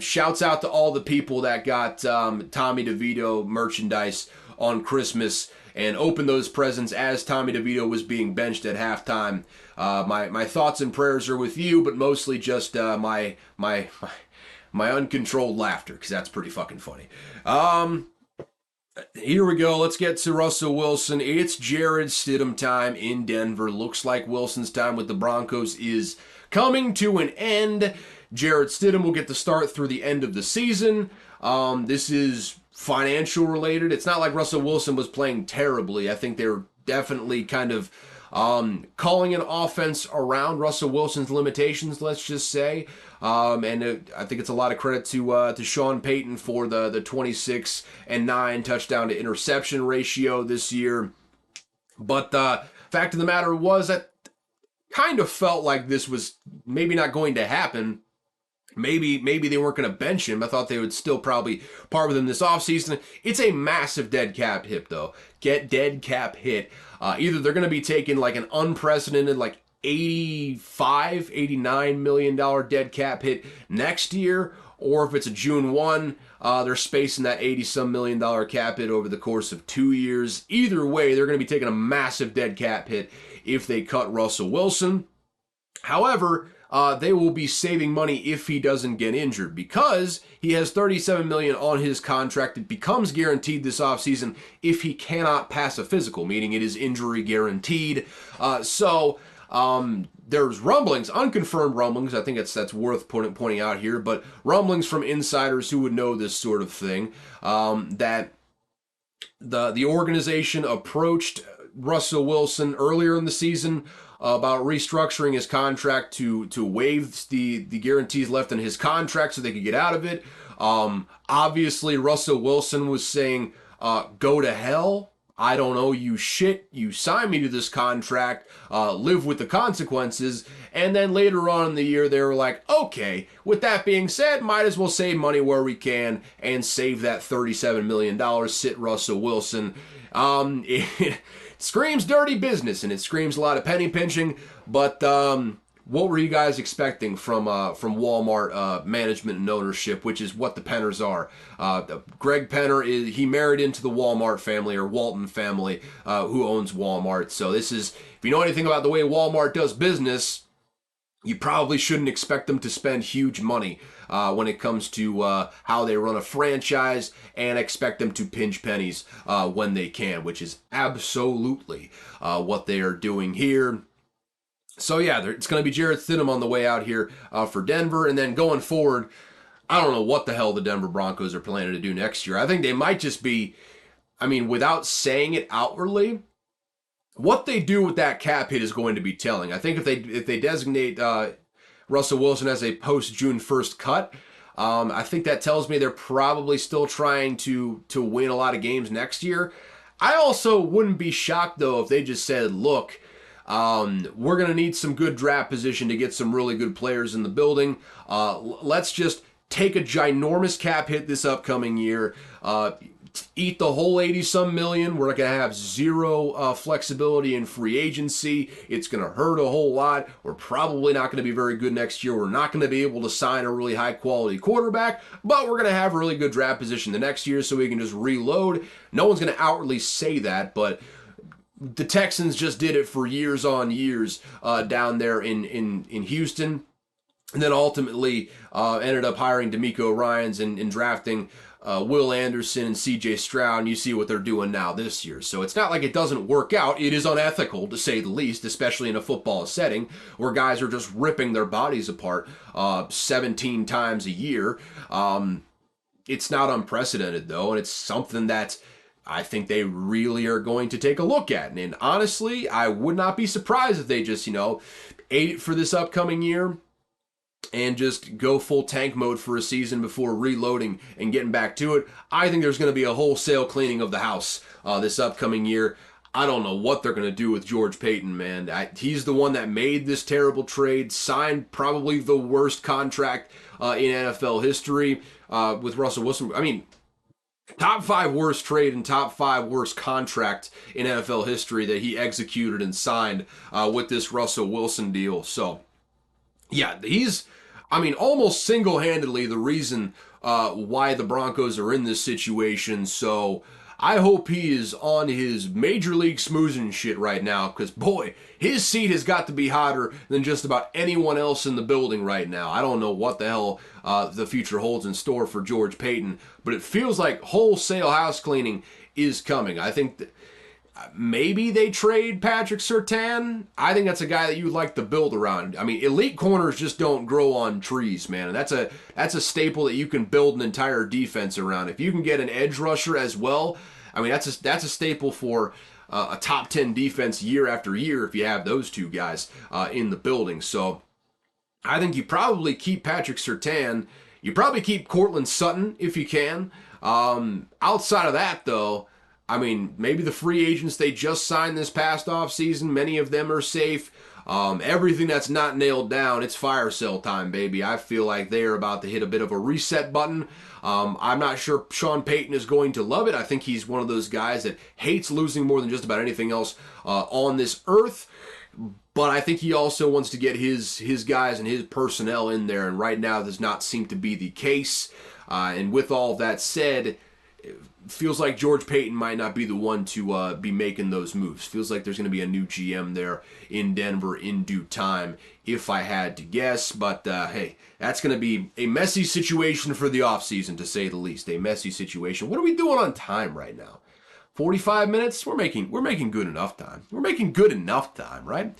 shouts out to all the people that got Tommy DeVito merchandise on Christmas and opened those presents as Tommy DeVito was being benched at halftime. My thoughts and prayers are with you, but mostly just my uncontrolled laughter, because that's pretty fucking funny. Here we go. Let's get to Russell Wilson. It's Jarrett Stidham time in Denver. Looks like Wilson's time with the Broncos is coming to an end. Jarrett Stidham will get the start through the end of the season. This is financial related. It's not like Russell Wilson was playing terribly. I think they were definitely kind of calling an offense around Russell Wilson's limitations, let's just say. I think it's a lot of credit to Sean Payton for the 26-9 touchdown to interception ratio this year. But the fact of the matter was that kind of felt like this was maybe not going to happen. Maybe they weren't going to bench him. I thought they would still probably part with him this offseason. It's a massive dead cap hit, though. Dead cap hit. Either they're going to be taking like an unprecedented like $89 million dead cap hit next year, or if it's a June 1, they're spacing that $80-some million cap hit over the course of 2 years. Either way, they're going to be taking a massive dead cap hit if they cut Russell Wilson. However, they will be saving money if he doesn't get injured, because he has $37 million on his contract. It becomes guaranteed this offseason if he cannot pass a physical, meaning it is injury guaranteed. There's rumblings, unconfirmed rumblings, I think that's worth pointing out here, but rumblings from insiders who would know this sort of thing, that the organization approached Russell Wilson earlier in the season about restructuring his contract to waive the guarantees left in his contract so they could get out of it. Obviously, Russell Wilson was saying, go to hell. I don't owe you shit. You signed me to this contract. Live with the consequences. And then later on in the year, they were like, okay, with that being said, might as well save money where we can and save that $37 million. Sit Russell Wilson. It screams dirty business, and it screams a lot of penny pinching. But what were you guys expecting from Walmart management and ownership, which is what the Penners are? Greg Penner, he married into the Walmart family, or Walton family, who owns Walmart. So this is, if you know anything about the way Walmart does business, you probably shouldn't expect them to spend huge money when it comes to how they run a franchise, and expect them to pinch pennies when they can, which is absolutely what they are doing here. So yeah, it's going to be Jarrett Stidham on the way out here for Denver, and then going forward, I don't know what the hell the Denver Broncos are planning to do next year. I think they might just be, without saying it outwardly, what they do with that cap hit is going to be telling. I think if they designate Russell Wilson as a post-June 1st cut, I think that tells me they're probably still trying to win a lot of games next year. I also wouldn't be shocked, though, if they just said, look, we're going to need some good draft position to get some really good players in the building. Let's just take a ginormous cap hit this upcoming year, eat the whole 80-some million. We're going to have zero flexibility in free agency. It's going to hurt a whole lot. We're probably not going to be very good next year. We're not going to be able to sign a really high-quality quarterback, but we're going to have really good draft position the next year so we can just reload. No one's going to outwardly say that, but the Texans just did it for years on years down there in Houston, and then ultimately ended up hiring DeMeco Ryans and drafting Will Anderson and C.J. Stroud, and you see what they're doing now this year. So it's not like it doesn't work out. It is unethical, to say the least, especially in a football setting where guys are just ripping their bodies apart 17 times a year. it's not unprecedented, though, and it's something that I think they really are going to take a look at. And honestly, I would not be surprised if they just, ate it for this upcoming year and just go full tank mode for a season before reloading and getting back to it. I think there's going to be a wholesale cleaning of the house this upcoming year. I don't know what they're going to do with George Paton, man. He's the one that made this terrible trade, signed probably the worst contract in NFL history with Russell Wilson. I mean, top 5 worst trade and top 5 worst contract in NFL history that he executed and signed with this Russell Wilson deal. So, yeah, he's, almost single-handedly the reason why the Broncos are in this situation. So I hope he is on his major league smoozing shit right now, because, boy, his seat has got to be hotter than just about anyone else in the building right now. I don't know what the hell the future holds in store for George Paton, but it feels like wholesale house cleaning is coming. I think that maybe they trade Patrick Surtain. I think that's a guy that you'd like to build around. Elite corners just don't grow on trees, man. And that's a staple that you can build an entire defense around. If you can get an edge rusher as well, that's a staple for a top 10 defense year after year if you have those two guys in the building. So I think you probably keep Patrick Surtain. You probably keep Cortland Sutton if you can. Outside of that, though, maybe the free agents they just signed this past offseason, many of them are safe. Everything that's not nailed down, it's fire sale time, baby. I feel like they are about to hit a bit of a reset button. I'm not sure Sean Payton is going to love it. I think he's one of those guys that hates losing more than just about anything else on this earth. But I think he also wants to get his guys and his personnel in there, and right now does not seem to be the case. And with all that said, feels like George Paton might not be the one to be making those moves. Feels like there's going to be a new GM there in Denver in due time, if I had to guess. But hey, that's going to be a messy situation for the offseason, to say the least. A messy situation. What are we doing on time right now? 45 minutes? We're making good enough time. We're making good enough time, right?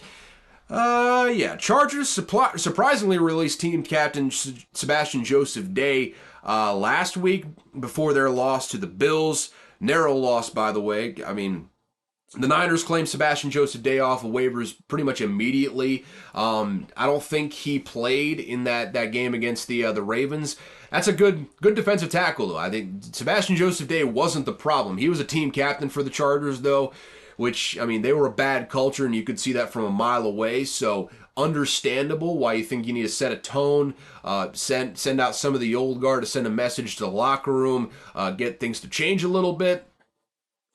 Yeah. Chargers surprisingly released team captain Sebastian Joseph Day last week before their loss to the Bills. Narrow loss, by the way. The Niners claimed Sebastian Joseph Day off of waivers pretty much immediately. I don't think he played in that game against the Ravens. That's a good defensive tackle, though. I think Sebastian Joseph Day wasn't the problem. He was a team captain for the Chargers, though, which, they were a bad culture, and you could see that from a mile away. So understandable why you think you need to set a tone, send out some of the old guard to send a message to the locker room, get things to change a little bit.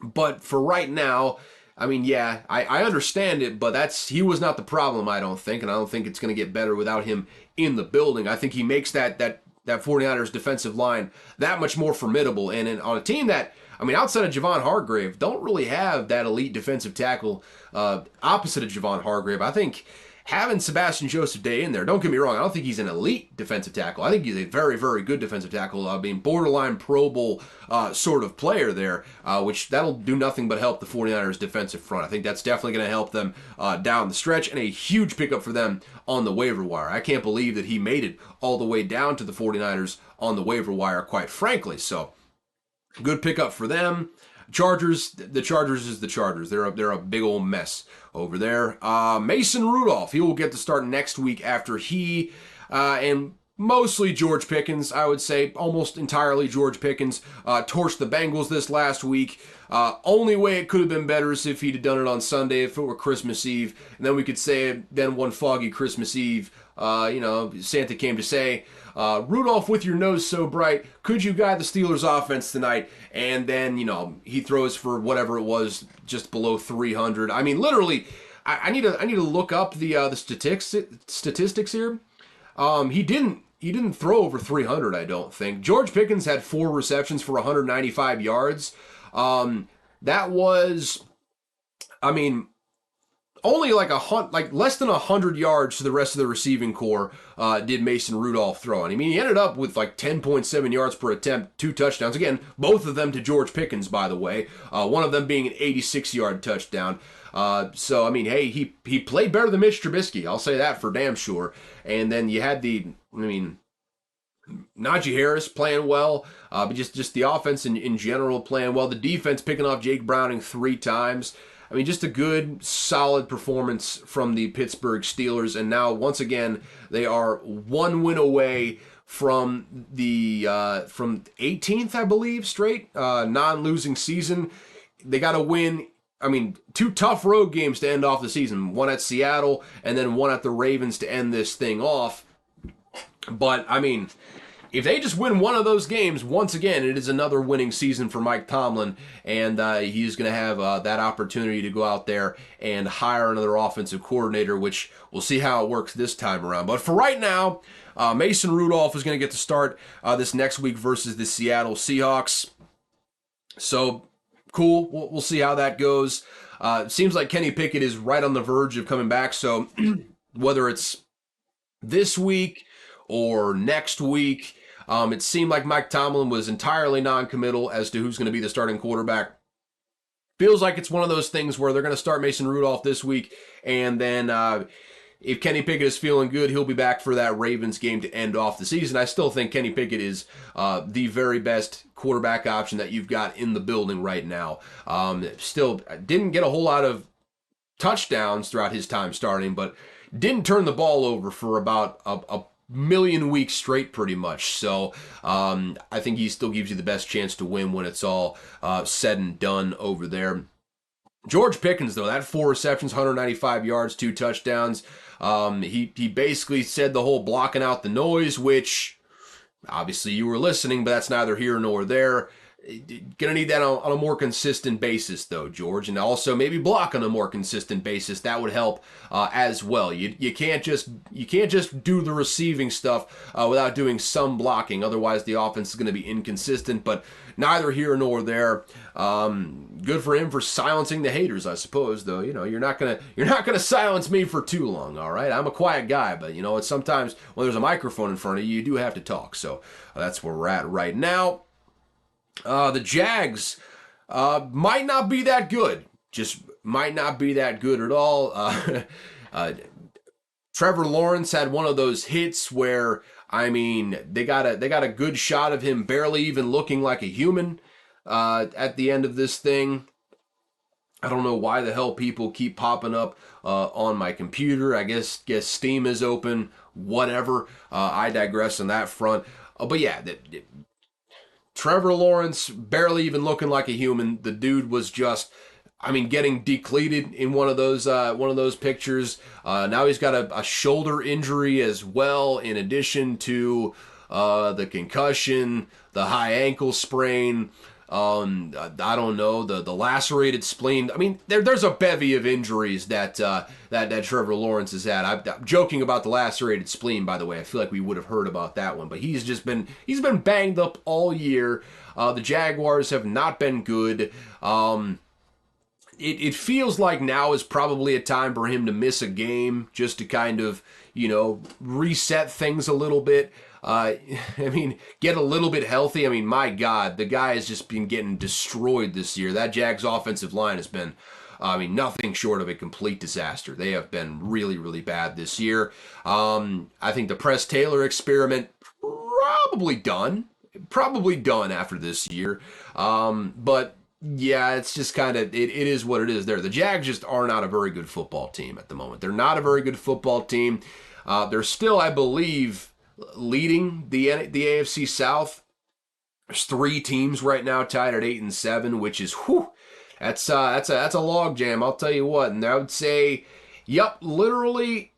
But for right now, yeah, I understand it, but he was not the problem, I don't think, and I don't think it's going to get better without him in the building. I think he makes that 49ers defensive line that much more formidable, and on a team that, outside of Javon Hargrave, don't really have that elite defensive tackle opposite of Javon Hargrave. I think having Sebastian Joseph Day in there, don't get me wrong, I don't think he's an elite defensive tackle. I think he's a very, very good defensive tackle, borderline Pro Bowl sort of player there, which that'll do nothing but help the 49ers defensive front. I think that's definitely going to help them down the stretch, and a huge pickup for them on the waiver wire. I can't believe that he made it all the way down to the 49ers on the waiver wire, quite frankly. So good pickup for them. The Chargers is the Chargers. They're a big old mess over there. Mason Rudolph, he will get to start next week after he and mostly George Pickens, I would say, almost entirely George Pickens, torched the Bengals this last week. Only way it could have been better is if he'd have done it on Sunday, if it were Christmas Eve, and then we could say, then one foggy Christmas Eve, Santa came to say, Rudolph, with your nose so bright, could you guide the Steelers offense tonight? And then, he throws for whatever it was, just below 300. Literally, I need to look up the statistics here. He didn't throw over 300, I don't think. George Pickens had 4 receptions for 195 yards. That was, only like less than 100 yards to the rest of the receiving core did Mason Rudolph throw. And he ended up with like 10.7 yards per attempt, 2 touchdowns. Again, both of them to George Pickens, by the way. One of them being an 86-yard touchdown. So, hey, he played better than Mitch Trubisky. I'll say that for damn sure. And then you had Najee Harris playing well, but just the offense in general playing well. The defense picking off Jake Browning 3 times. I mean, just a good, solid performance from the Pittsburgh Steelers. And now, once again, they are 1 win away from the from 18th, I believe, straight non-losing season. They got to win. I mean, 2 tough road games to end off the season. One at Seattle and then one at the Ravens to end this thing off. But, I mean, if they just win one of those games, once again, it is another winning season for Mike Tomlin, and he's going to have that opportunity to go out there and hire another offensive coordinator, which we'll see how it works this time around. But for right now, Mason Rudolph is going to get to start this next week versus the Seattle Seahawks. So, cool. We'll see how that goes. Seems like Kenny Pickett is right on the verge of coming back, so whether it's this week or next week, it seemed like Mike Tomlin was entirely non-committal as to who's going to be the starting quarterback. Feels like it's one of those things where they're going to start Mason Rudolph this week, and then if Kenny Pickett is feeling good, he'll be back for that Ravens game to end off the season. I still think Kenny Pickett is the very best quarterback option that you've got in the building right now. Still didn't get a whole lot of touchdowns throughout his time starting, but didn't turn the ball over for about a million weeks straight pretty much. So I think he still gives you the best chance to win when it's all said and done over there. George Pickens, though, that 4 receptions, 195 yards, 2 touchdowns. He basically said the whole blocking out the noise, which obviously you were listening, but that's neither here nor there. Gonna need that on a more consistent basis, though, George, and also maybe block on a more consistent basis. That would help as well. You can't just do the receiving stuff without doing some blocking. Otherwise, the offense is going to be inconsistent. But neither here nor there. Good for him for silencing the haters, I suppose. Though you're not gonna silence me for too long. All right, I'm a quiet guy, but it's sometimes when there's a microphone in front of you, you do have to talk. So that's where we're at right now. The Jags might not be that good. Just might not be that good at all. Trevor Lawrence had one of those hits where, I mean, they got a good shot of him barely even looking like a human at the end of this thing. I don't know why the hell people keep popping up on my computer. I guess Steam is open. Whatever. I digress on that front. But yeah, Trevor Lawrence barely even looking like a human. The dude was just, I mean, getting decleated in one of those pictures. Now he's got a shoulder injury as well, in addition to the concussion, the high ankle sprain. I don't know, the lacerated spleen. I mean, there's a bevy of injuries that Trevor Lawrence has had. I'm joking about the lacerated spleen, by the way. I feel like we would have heard about that one, but he's been banged up all year. The Jaguars have not been good. It feels like now is probably a time for him to miss a game just to kind of, reset things a little bit. I mean, get a little bit healthy. I mean, my God, the guy has just been getting destroyed this year. That Jags offensive line has been, nothing short of a complete disaster. They have been really, really bad this year. I think the Press Taylor experiment probably done after this year. But yeah, it's just kind of, it is what it is there. The Jags just are not a very good football team at the moment. They're not a very good football team. They're still, I believe, leading the AFC South. There's 3 teams right now tied at 8-7, which is that's a log jam. I'll tell you what. And I would say, literally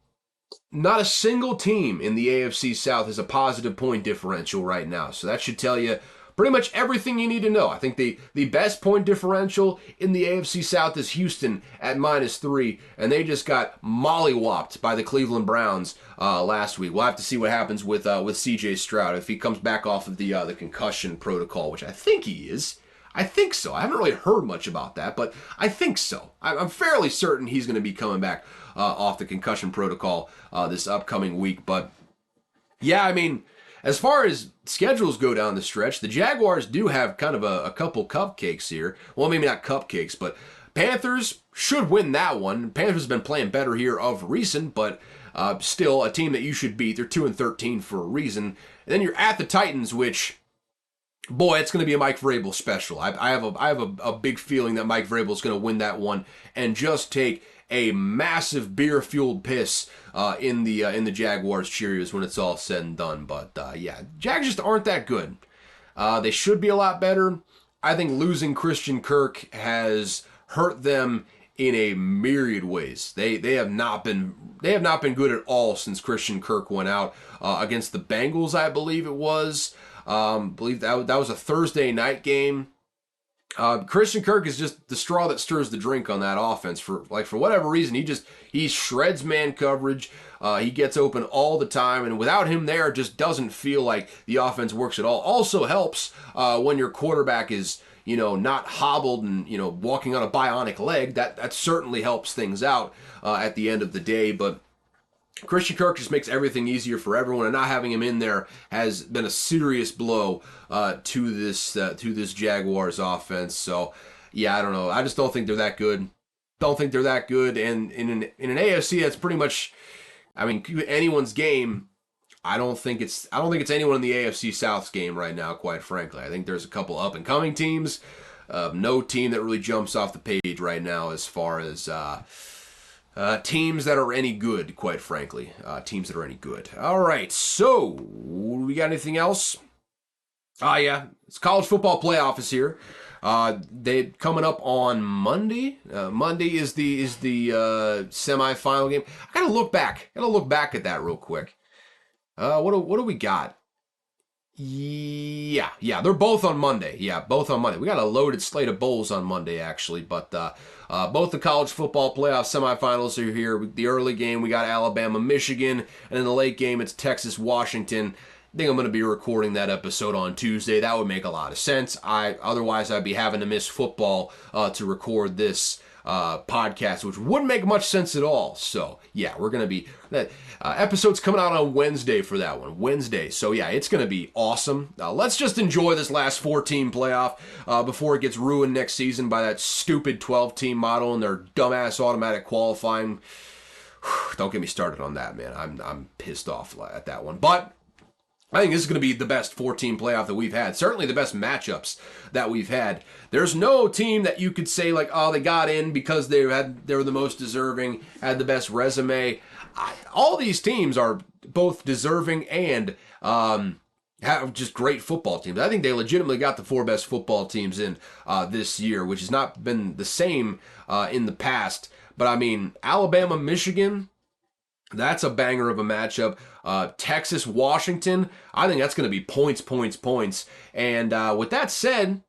not a single team in the AFC South has a positive point differential right now. So that should tell you pretty much everything you need to know. I think the best point differential in the AFC South is Houston at -3, and they just got mollywopped by the Cleveland Browns last week. We'll have to see what happens with C.J. Stroud if he comes back off of the concussion protocol, which I think he is. I think so. I haven't really heard much about that, but I think so. I'm fairly certain he's going to be coming back off the concussion protocol this upcoming week. But yeah, I mean, as far as schedules go down the stretch, the Jaguars do have kind of a couple cupcakes here. Well, maybe not cupcakes, but Panthers should win that one. Panthers have been playing better here of recent, but still a team that you should beat. They're 2-13 for a reason. And then you're at the Titans, which, boy, it's going to be a Mike Vrabel special. I have a big feeling that Mike Vrabel is going to win that one and just take a massive beer-fueled piss in the Jaguars Cheerios when it's all said and done. But yeah, Jags just aren't that good. They should be a lot better. I think losing Christian Kirk has hurt them in a myriad ways. They have not been good at all since Christian Kirk went out against the Bengals, I believe it was. Believe that was a Thursday night game. Christian Kirk is just the straw that stirs the drink on that offense. For whatever reason, he shreds man coverage. He gets open all the time, and without him there, it just doesn't feel like the offense works at all. Also helps when your quarterback is not hobbled and walking on a bionic leg. That certainly helps things out at the end of the day, but Christian Kirk just makes everything easier for everyone, and not having him in there has been a serious blow to this Jaguars offense. So, yeah, I don't know. I just don't think they're that good. Don't think they're that good, and in an AFC that's pretty much, anyone's game. I don't think it's anyone in the AFC South's game right now, quite frankly. I think there's a couple up and coming teams. No team that really jumps off the page right now as far as teams that are any good, quite frankly. Teams that are any good. All right, so we got anything else? Yeah, it's college football playoff is here. They coming up on Monday. Monday is the semifinal game. I gotta look back. At that real quick. What do we got? Yeah, they're both on Monday. Yeah, both on Monday. We got a loaded slate of bowls on Monday, actually, but both the college football playoff semifinals are here. The early game, we got Alabama, Michigan, and in the late game, it's Texas, Washington. I think I'm going to be recording that episode on Tuesday. That would make a lot of sense. Otherwise, I'd be having to miss football to record this podcast, which wouldn't make much sense at all. So, yeah, we're going to be... episode's coming out on Wednesday for that one. Wednesday. So, yeah, it's going to be awesome. Let's just enjoy this last 4-team playoff before it gets ruined next season by that stupid 12-team model and their dumbass automatic qualifying. Don't get me started on that, man. I'm pissed off at that one. But I think this is going to be the best 4-team playoff that we've had. Certainly the best matchups that we've had. There's no team that you could say, like, oh, they got in because they were the most deserving, had the best resume. All these teams are both deserving and have just great football teams. I think they legitimately got the 4 best football teams in this year, which has not been the same in the past. But, Alabama, Michigan... that's a banger of a matchup. Texas, Washington, I think that's going to be points. And with that said,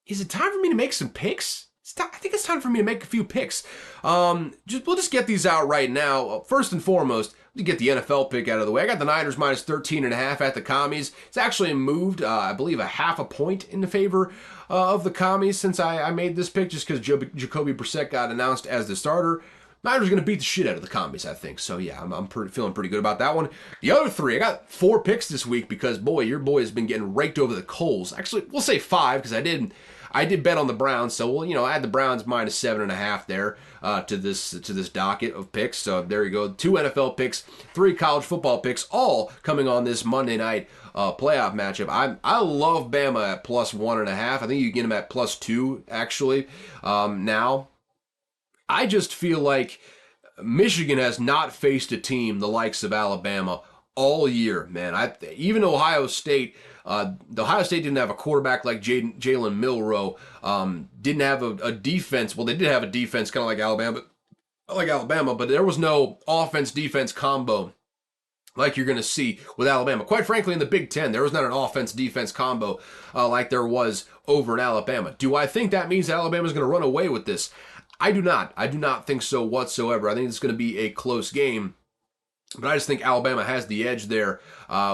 is it time for me to make some picks? I think it's time for me to make a few picks. We'll just get these out right now. First and foremost, to get the NFL pick out of the way, I got the Niners minus 13.5 at the Commies. It's actually moved, I believe, a half a point in favor of the Commies since I made this pick, just because Jacoby Brissett got announced as the starter. Niners are going to beat the shit out of the Commies, I think. So, yeah, I'm feeling pretty good about that one. The other 3, I got 4 picks this week because, boy, your boy has been getting raked over the coals. Actually, we'll say 5 because I did bet on the Browns. So, we'll, add the Browns minus 7.5 there to this docket of picks. So, there you go. 2 NFL picks, 3 college football picks, all coming on this Monday night playoff matchup. I love Bama at plus 1.5. I think you can get them at plus 2, actually, now. I just feel like Michigan has not faced a team the likes of Alabama all year, man. Even Ohio State, didn't have a quarterback like Jalen Milroe, didn't have a defense. Well, they did have a defense kind of like Alabama, but there was no offense-defense combo like you're going to see with Alabama. Quite frankly, in the Big Ten, there was not an offense-defense combo like there was over in Alabama. Do I think that means Alabama's going to run away with this? I do not. I do not think so whatsoever. I think it's going to be a close game. But I just think Alabama has the edge there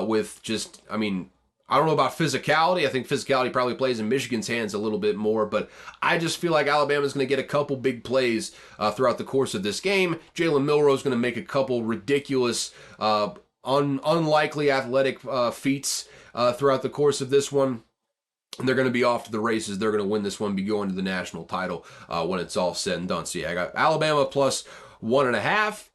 with just, I don't know about physicality. I think physicality probably plays in Michigan's hands a little bit more. But I just feel like Alabama's going to get a couple big plays throughout the course of this game. Jalen Milroe's going to make a couple ridiculous, unlikely athletic feats throughout the course of this one. And they're going to be off to the races. They're going to win this one, be going to the national title when it's all said and done. So, yeah, I got Alabama plus 1.5.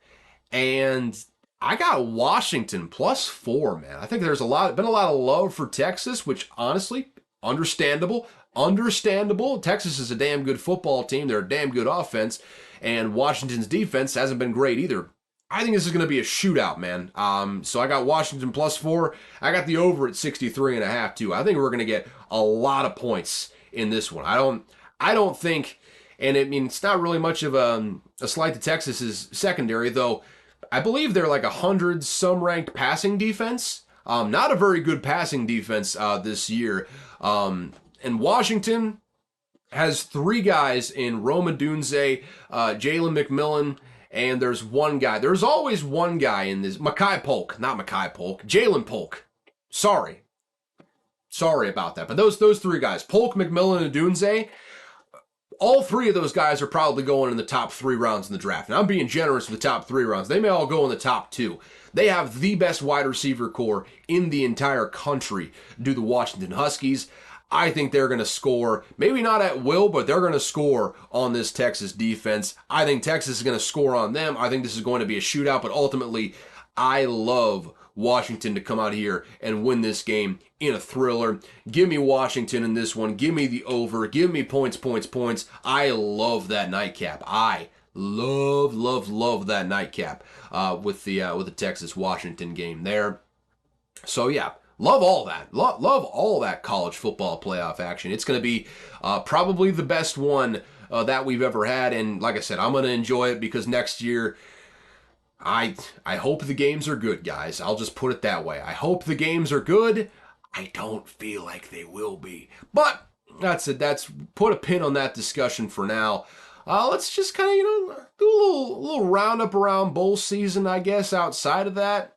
And I got Washington +4, man. I think there's been a lot of love for Texas, which honestly, understandable. Understandable. Texas is a damn good football team. They're a damn good offense. And Washington's defense hasn't been great either. I think this is going to be a shootout, man. So I got Washington +4. I got the over at 63.5 too. I think we're going to get a lot of points in this one. I don't think, and I mean, it's not really much of a slight to Texas's secondary, though. I believe they're like 100 some ranked passing defense. Not a very good passing defense this year. And Washington has 3 guys in Rome Odunze, Jalen McMillan, and there's one guy. There's always one guy in this. Jalen Polk. Sorry about that. But those 3 guys, Polk, McMillan, and Odunze, all 3 of those guys are probably going in the top 3 rounds in the draft. And I'm being generous with the top 3 rounds. They may all go in the top 2. They have the best wide receiver core in the entire country, do the Washington Huskies. I think they're going to score, maybe not at will, but they're going to score on this Texas defense. I think Texas is going to score on them. I think this is going to be a shootout, but ultimately, I love Washington to come out here and win this game in a thriller. Give me Washington in this one. Give me the over. Give me points. I love that nightcap. I love that nightcap with the Texas-Washington game there. So, yeah. Love all that. Love all that college football playoff action. It's going to be probably the best one that we've ever had. And like I said, I'm going to enjoy it because next year, I hope the games are good, guys. I'll just put it that way. I hope the games are good. I don't feel like they will be. But that's it. That's put a pin on that discussion for now. Let's just kind of, do a little roundup around bowl season, I guess, outside of that.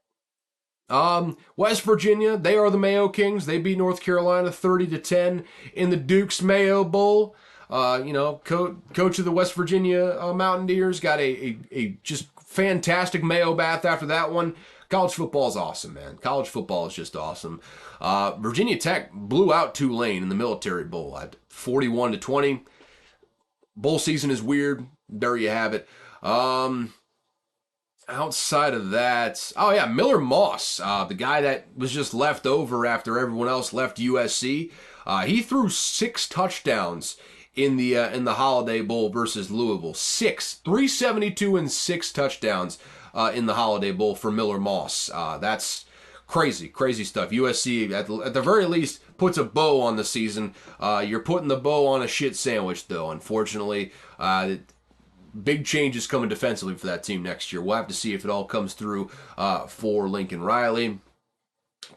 West Virginia, they are the Mayo Kings. They beat North Carolina 30-10 in the Duke's Mayo Bowl. Coach of the West Virginia Mountaineers got a just fantastic Mayo bath after that one. College football is awesome, man. College football is just awesome. Virginia Tech blew out Tulane in the Military Bowl at 41-20. Bowl season is weird. There you have it. Outside of that, Miller Moss, the guy that was just left over after everyone else left USC. He threw 6 touchdowns in the Holiday Bowl versus Louisville. 372 and 6 touchdowns in the Holiday Bowl for Miller Moss. That's crazy stuff. USC at the very least puts a bow on the season. You're putting the bow on a shit sandwich, though. Unfortunately, big changes coming defensively for that team next year. We'll have to see if it all comes through for Lincoln Riley.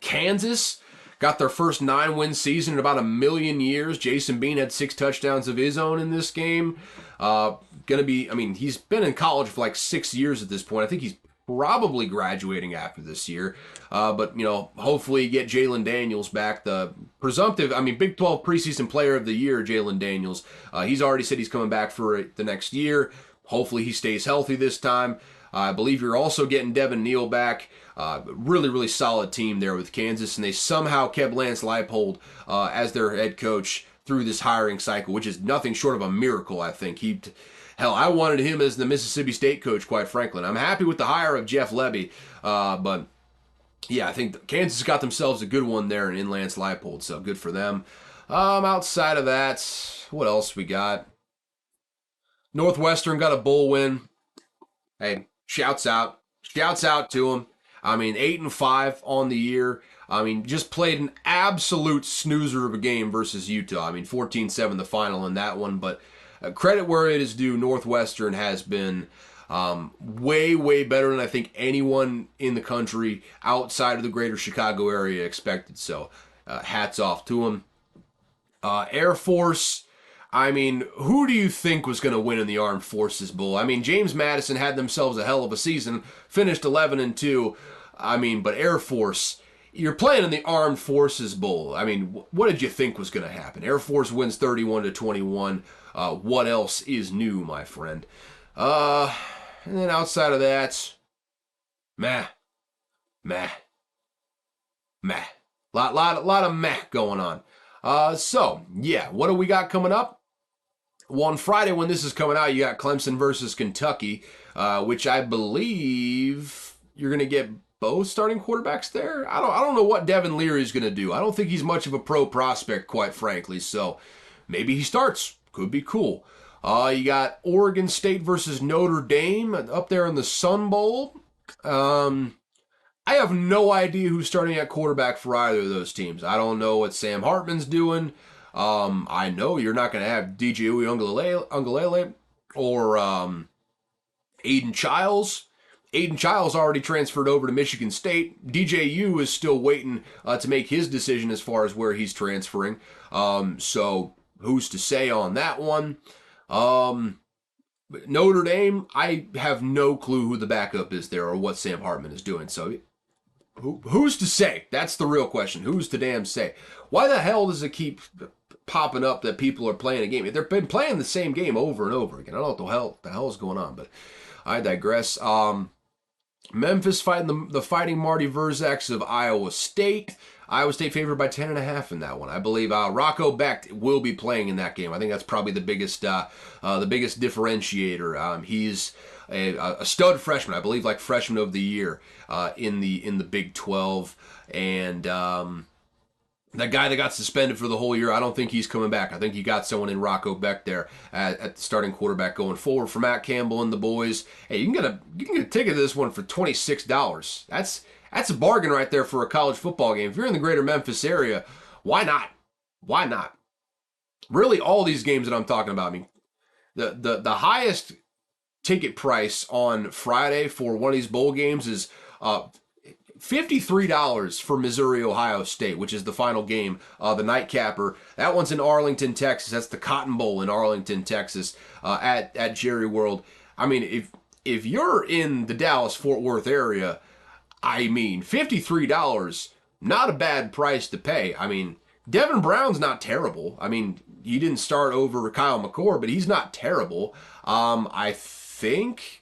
Kansas got their first 9-win season in about 1 million years. Jason Bean had 6 touchdowns of his own in this game. He's been in college for like 6 years at this point. I think he's probably graduating after this year. But hopefully get Jalen Daniels back, the presumptive, Big 12 preseason player of the year, Jalen Daniels. He's already said he's coming back for the next year. Hopefully he stays healthy this time. I believe you're also getting Devin Neal back. Really solid team there with Kansas, and they somehow kept Lance Leipold as their head coach through this hiring cycle, which is nothing short of a miracle, I think. I wanted him as the Mississippi State coach, quite frankly. And I'm happy with the hire of Jeff Lebby, but yeah, I think Kansas got themselves a good one there in Lance Leipold, so good for them. Outside of that, what else we got? Northwestern got a bowl win. Hey, shouts out to them. 8-5 on the year. Just played an absolute snoozer of a game versus Utah. 14-7 the final in that one, but credit where it is due, Northwestern has been way better than I think anyone in the country outside of the greater Chicago area expected. So hats off to them. Air Force, who do you think was going to win in the Armed Forces Bowl? James Madison had themselves a hell of a season, finished 11-2. But Air Force, you're playing in the Armed Forces Bowl. What did you think was going to happen? Air Force wins 31-21. What else is new, my friend? And then outside of that, meh. Lot of meh going on. So, yeah, what do we got coming up? Well, on Friday when this is coming out, you got Clemson versus Kentucky. which I believe you're going to get both starting quarterbacks there. I don't know what Devin Leary is going to do. I don't think he's much of a pro prospect, quite frankly. So maybe he starts. Could be cool. You got Oregon State versus Notre Dame up there in the Sun Bowl. I have no idea who's starting at quarterback for either of those teams. I don't know what Sam Hartman's doing. I know you're not going to have DJ Uiagalelei or Aiden Childs. Aiden Childs already transferred over to Michigan State. DJU is still waiting to make his decision as far as where he's transferring. So who's to say on that one? Notre Dame, I have no clue who the backup is there or what Sam Hartman is doing. So who's to say? That's the real question. Who's to damn say? Why the hell does it keep popping up that people are playing a game? They've been playing the same game over and over again. I don't know what the hell is going on, but I digress. Memphis fighting the Fighting Marty Verzaks of Iowa State. Iowa State favored by 10.5 in that one. I believe Rocco Becht will be playing in that game. I think that's probably the biggest differentiator. He's a stud freshman, I believe, like freshman of the year in the Big 12, and that guy that got suspended for the whole year, I don't think he's coming back. I think you got someone in Rocco Becht there at the starting quarterback going forward for Matt Campbell and the boys. Hey, you can get a ticket to this one for $26. That's a bargain right there for a college football game. If you're in the greater Memphis area, why not? Why not? Really, all these games that I'm talking about. I mean, the highest ticket price on Friday for one of these bowl games is $53 for Missouri, Ohio State, which is the final game, the nightcapper. That one's in Arlington, Texas. That's the Cotton Bowl in Arlington, Texas, at Jerry World. I mean, if you're in the Dallas-Fort Worth area, I mean, $53, not a bad price to pay. I mean, Devin Brown's not terrible. I mean, he didn't start over Kyle McCord, but he's not terrible. I think...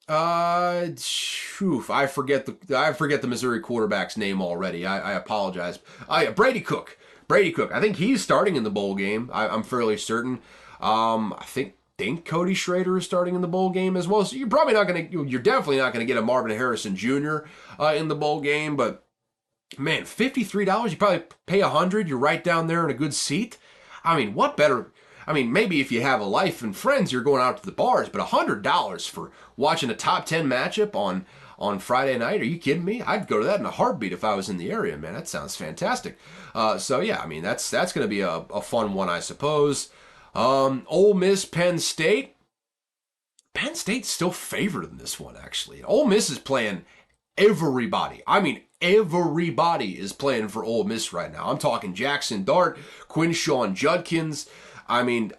I forget the Missouri quarterback's name already. I apologize. Yeah, Brady Cook. I think he's starting in the bowl game. I'm fairly certain. I think Cody Schrader is starting in the bowl game as well. So you're definitely not gonna get a Marvin Harrison Jr. In the bowl game. But man, $53. You probably pay $100. You're right down there in a good seat. I mean, what better? I mean, maybe if you have a life and friends, you're going out to the bars, but $100 for watching a top 10 matchup on Friday night? Are you kidding me? I'd go to that in a heartbeat if I was in the area, man. That sounds fantastic. So yeah, I mean, that's going to be a fun one, I suppose. Ole Miss, Penn State. Penn State's still favored in this one, actually. Ole Miss is playing everybody. I mean, everybody is playing for Ole Miss right now. I'm talking Jackson Dart, Quinshawn Judkins. I mean,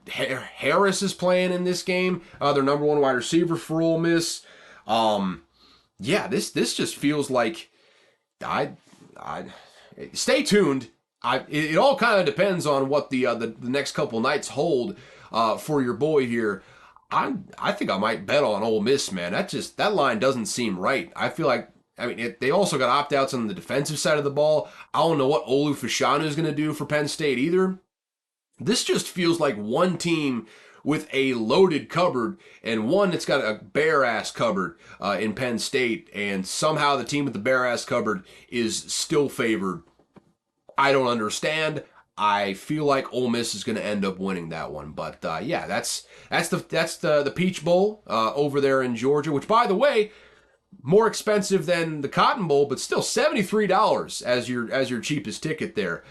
Harris is playing in this game. Their number one wide receiver for Ole Miss. Yeah, this just feels like I stay tuned. It all kind of depends on what the next couple nights hold for your boy here. I think I might bet on Ole Miss, man. That line doesn't seem right. I feel like. I mean, they also got opt-outs on the defensive side of the ball. I don't know what Olu Fashanu is going to do for Penn State either. This just feels like one team with a loaded cupboard and one that's got a bare-ass cupboard in Penn State, and somehow the team with the bare-ass cupboard is still favored. I don't understand. I feel like Ole Miss is going to end up winning that one. But yeah, that's the Peach Bowl over there in Georgia, which, by the way, more expensive than the Cotton Bowl, but still $73 as your cheapest ticket there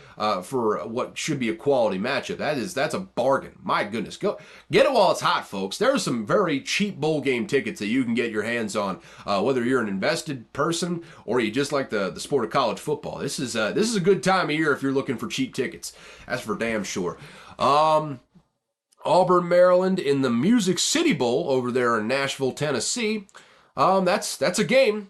for what should be a quality matchup. That's a bargain. My goodness, go get it while it's hot, folks. There are some very cheap bowl game tickets that you can get your hands on, whether you're an invested person or you just like the sport of college football. This is a good time of year if you're looking for cheap tickets. That's for damn sure. Auburn, Maryland in the Music City Bowl over there in Nashville, Tennessee. That's a game.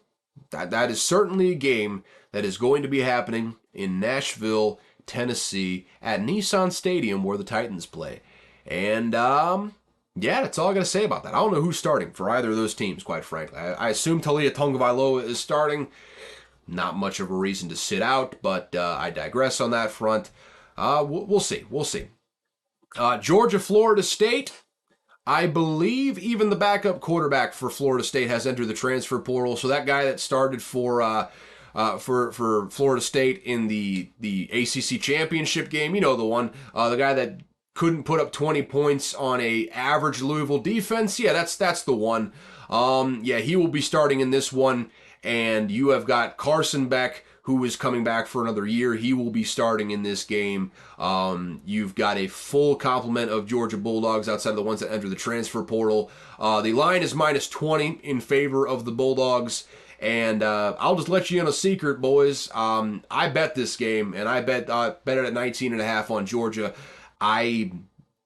That is certainly a game that is going to be happening in Nashville, Tennessee at Nissan Stadium where the Titans play. And yeah, that's all I got to say about that. I don't know who's starting for either of those teams, quite frankly. I assume Talia Tagovailoa is starting. Not much of a reason to sit out, but I digress on that front. We'll see. Georgia, Florida State. I believe even the backup quarterback for Florida State has entered the transfer portal. So that guy that started for Florida State in the ACC championship game, you know the one, the guy that couldn't put up 20 points on a average Louisville defense. Yeah, that's the one. Yeah, he will be starting in this one. And you have got Carson Beck, who is coming back for another year. He will be starting in this game. You've got a full complement of Georgia Bulldogs outside of the ones that enter the transfer portal. The line is -20 in favor of the Bulldogs. And I'll just let you in a secret, boys. I bet this game, and I bet it at 19.5 on Georgia. I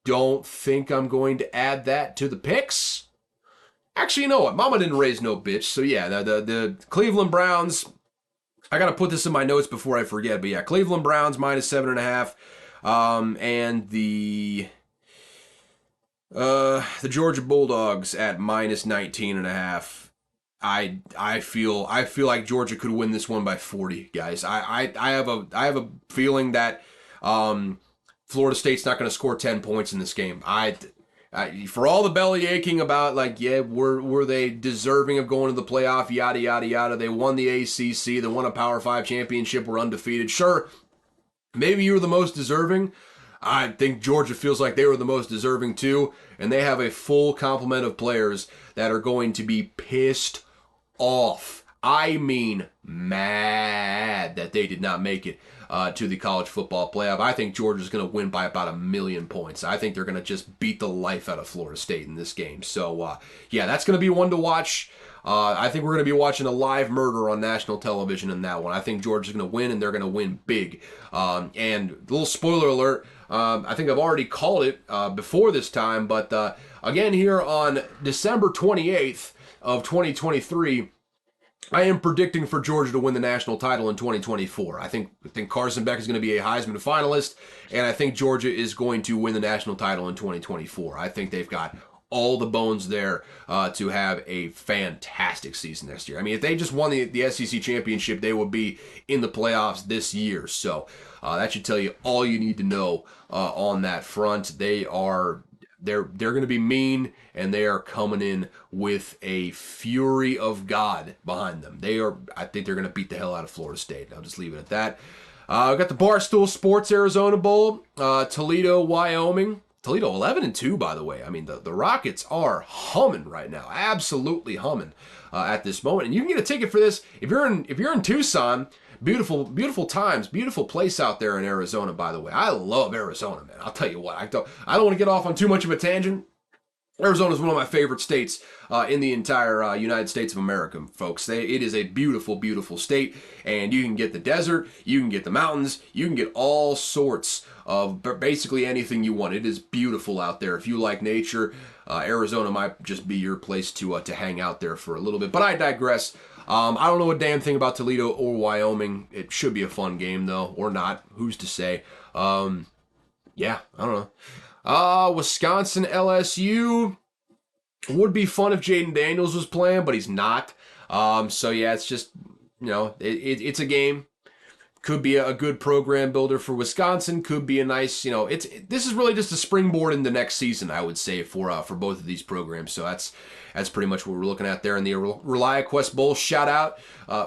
don't think I'm going to add that to the picks. Actually, you know what? Mama didn't raise no bitch. So yeah, the Cleveland Browns. I got to put this in my notes before I forget. But yeah, Cleveland Browns -7.5. And the Georgia Bulldogs at -19.5. I feel like Georgia could win this one by 40, guys. I have a feeling that Florida State's not going to score 10 points in this game. For all the belly aching about, like, yeah, were they deserving of going to the playoff, yada, yada, yada. They won the ACC. They won a Power 5 championship. Were undefeated. Sure, maybe you were the most deserving. I think Georgia feels like they were the most deserving, too. And they have a full complement of players that are going to be pissed off. I mean, mad that they did not make it to the college football playoff. I think Georgia's going to win by about 1,000,000 points. I think they're going to just beat the life out of Florida State in this game. So, yeah, that's going to be one to watch. I think we're going to be watching a live murder on national television in that one. I think Georgia's going to win, and they're going to win big. And a little spoiler alert, I think I've already called it before this time, but again here on December 28th of 2023, I am predicting for Georgia to win the national title in 2024. I think Carson Beck is going to be a Heisman finalist, and I think Georgia is going to win the national title in 2024. I think they've got all the bones there to have a fantastic season next year. I mean, if they just won the SEC championship, they would be in the playoffs this year. So that should tell you all you need to know on that front. They're going to be mean, and they are coming in with a fury of God behind them. I think they're going to beat the hell out of Florida State. I'll just leave it at that. We've got the Barstool Sports Arizona Bowl, Toledo, Wyoming. Toledo 11-2, by the way. I mean, the Rockets are humming right now, absolutely humming at this moment. And you can get a ticket for this if you're in Tucson. Beautiful times, beautiful place out there in Arizona, by the way. I love Arizona, man. I'll tell you what. I don't want to get off on too much of a tangent. Arizona is one of my favorite states in the entire United States of America, folks. It is a beautiful, beautiful state, and you can get the desert, you can get the mountains, you can get all sorts of basically anything you want. It is beautiful out there. If you like nature, Arizona might just be your place to hang out there for a little bit. But I digress. I don't know a damn thing about Toledo or Wyoming. It should be a fun game, though, or not. Who's to say? Yeah, I don't know. Wisconsin, LSU. Would be fun if Jaden Daniels was playing, but he's not. So, yeah, it's just, it's a game. Could be a good program builder for Wisconsin. Could be a nice, this is really just a springboard into next season, I would say, for both of these programs. So that's pretty much what we're looking at there in the ReliaQuest Bowl. Shout out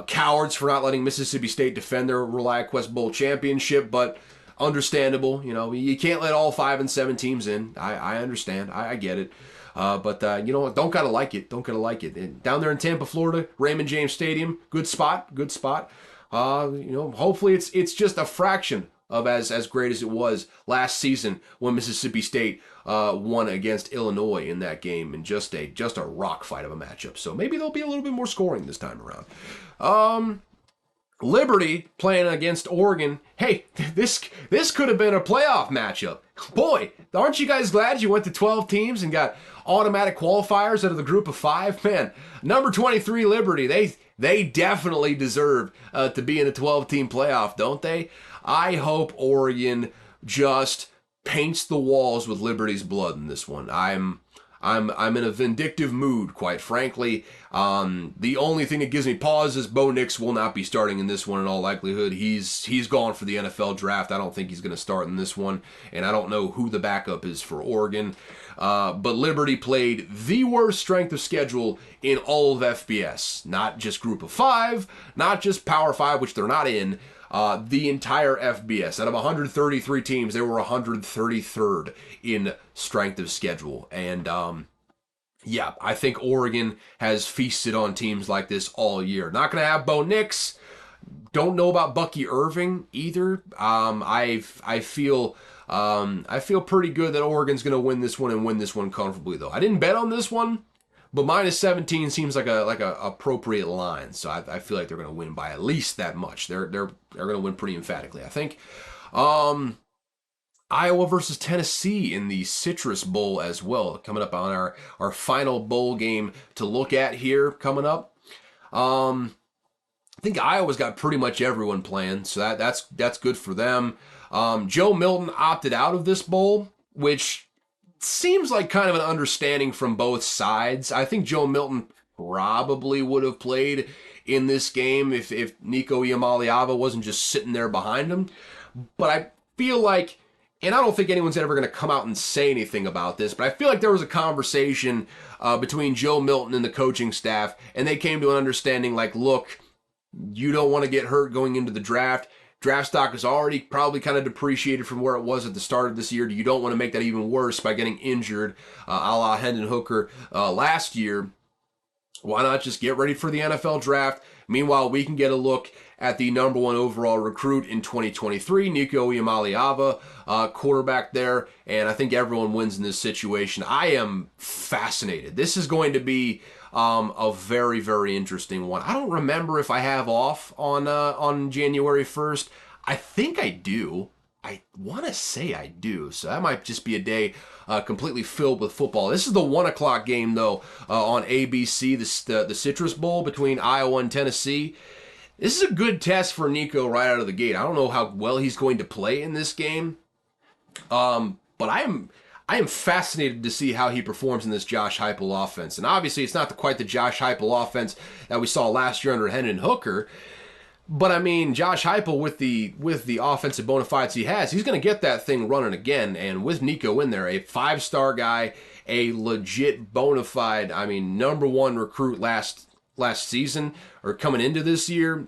cowards for not letting Mississippi State defend their ReliaQuest Bowl championship, but understandable. You can't let all 5 and 7 teams in. I understand. I get it. But don't gotta like it. Don't gotta like it. And down there in Tampa, Florida, Raymond James Stadium, good spot. Hopefully it's just a fraction of as great as it was last season when Mississippi State won against Illinois in that game, in just a rock fight of a matchup. So maybe there'll be a little bit more scoring this time around. Liberty playing against Oregon. Hey, this could have been a playoff matchup. Boy, aren't you guys glad you went to 12 teams and got automatic qualifiers out of the group of 5? Man, number 23 Liberty, they definitely deserve to be in a 12-team playoff, don't they? I hope Oregon just paints the walls with Liberty's blood in this one. I'm in a vindictive mood, quite frankly. The only thing that gives me pause is Bo Nix will not be starting in this one in all likelihood. He's gone for the NFL draft. I don't think he's going to start in this one, and I don't know who the backup is for Oregon. But Liberty played the worst strength of schedule in all of FBS. Not just Group of Five, not just Power Five, which they're not in. The entire FBS. Out of 133 teams, they were 133rd in strength of schedule. And yeah, I think Oregon has feasted on teams like this all year. Not going to have Bo Nix. Don't know about Bucky Irving either. I feel pretty good that Oregon's going to win this one and win this one comfortably, though. I didn't bet on this one, but -17 seems like a appropriate line. So I feel like they're going to win by at least that much. They're going to win pretty emphatically, I think. Iowa versus Tennessee in the Citrus Bowl as well, coming up on our final bowl game to look at here coming up. I think Iowa's got pretty much everyone playing, so that's good for them. Joe Milton opted out of this bowl, which seems like kind of an understanding from both sides. I think Joe Milton probably would have played in this game if Nico Iamaleava wasn't just sitting there behind him. But I feel like, and I don't think anyone's ever going to come out and say anything about this, but I feel like there was a conversation between Joe Milton and the coaching staff, and they came to an understanding like, look, you don't want to get hurt going into the draft. Draft stock is already probably kind of depreciated from where it was at the start of this year. You don't want to make that even worse by getting injured, a la Hendon Hooker last year. Why not just get ready for the NFL draft? Meanwhile, we can get a look at the number 1 overall recruit in 2023, Nico Iamaleava, quarterback there, and I think everyone wins in this situation. I am fascinated. This is going to be a very, very interesting one. I don't remember if I have off on January 1st. I think I do. I want to say I do, so that might just be a day completely filled with football. This is the 1 o'clock game, though, on ABC, the Citrus Bowl between Iowa and Tennessee. This is a good test for Nico right out of the gate. I don't know how well he's going to play in this game, but I am fascinated to see how he performs in this Josh Heupel offense. And obviously, it's not quite the Josh Heupel offense that we saw last year under Hendon Hooker. But I mean, Josh Heupel, with the offensive bona fides he has, he's going to get that thing running again. And with Nico in there, a 5-star guy, a legit bona fide, I mean, number 1 recruit last season or coming into this year,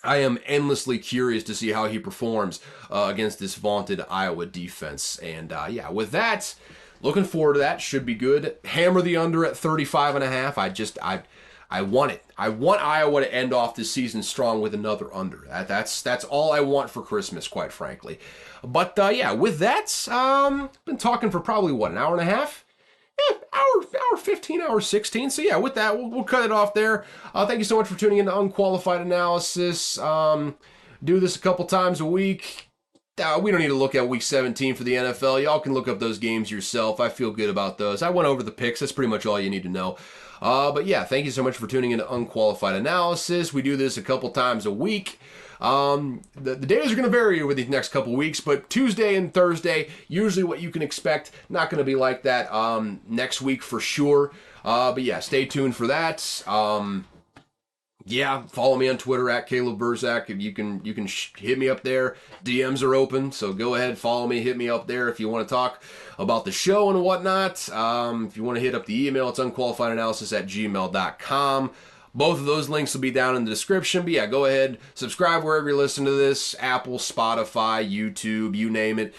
I am endlessly curious to see how he performs against this vaunted Iowa defense. And yeah, with that, looking forward to that. Should be good. Hammer the under at 35.5. I want it. I want Iowa to end off this season strong with another under. That's all I want for Christmas, quite frankly. But yeah, with that, been talking for probably, what, an hour and a half? Hour 15, hour 16. So yeah, with that, we'll cut it off there. Thank you so much for tuning in to Unqualified Analysis. Do this a couple times a week. We don't need to look at week 17 for the NFL. Y'all can look up those games yourself. I feel good about those. I went over the picks. That's pretty much all you need to know. But yeah, thank you so much for tuning in to Unqualified Analysis. We do this a couple times a week. The days are going to vary over the next couple weeks, but Tuesday and Thursday, usually what you can expect. Not going to be like that next week for sure. But yeah, stay tuned for that. Yeah, follow me on Twitter at Caleb Verzak. You can hit me up there. DMs are open, so go ahead, follow me, hit me up there if you want to talk about the show and whatnot. If you want to hit up the email, it's unqualifiedanalysis@gmail.com. Both of those links will be down in the description. But yeah, go ahead, subscribe wherever you're listening to this, Apple, Spotify, YouTube, you name it.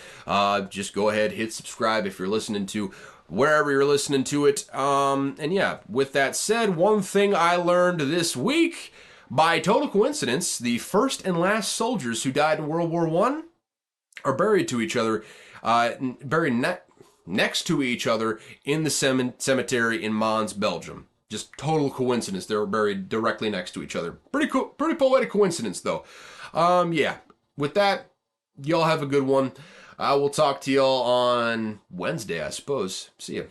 Just go ahead, hit subscribe if you're listening to wherever you're listening to it. And yeah, with that said, one thing I learned this week, by total coincidence, the first and last soldiers who died in World War I are buried to each other, next to each other in the cemetery in Mons, Belgium. Just total coincidence. They were buried directly next to each other. Pretty cool, pretty poetic coincidence, though. Yeah, with that, y'all have a good one. I will talk to y'all on Wednesday, I suppose. See ya.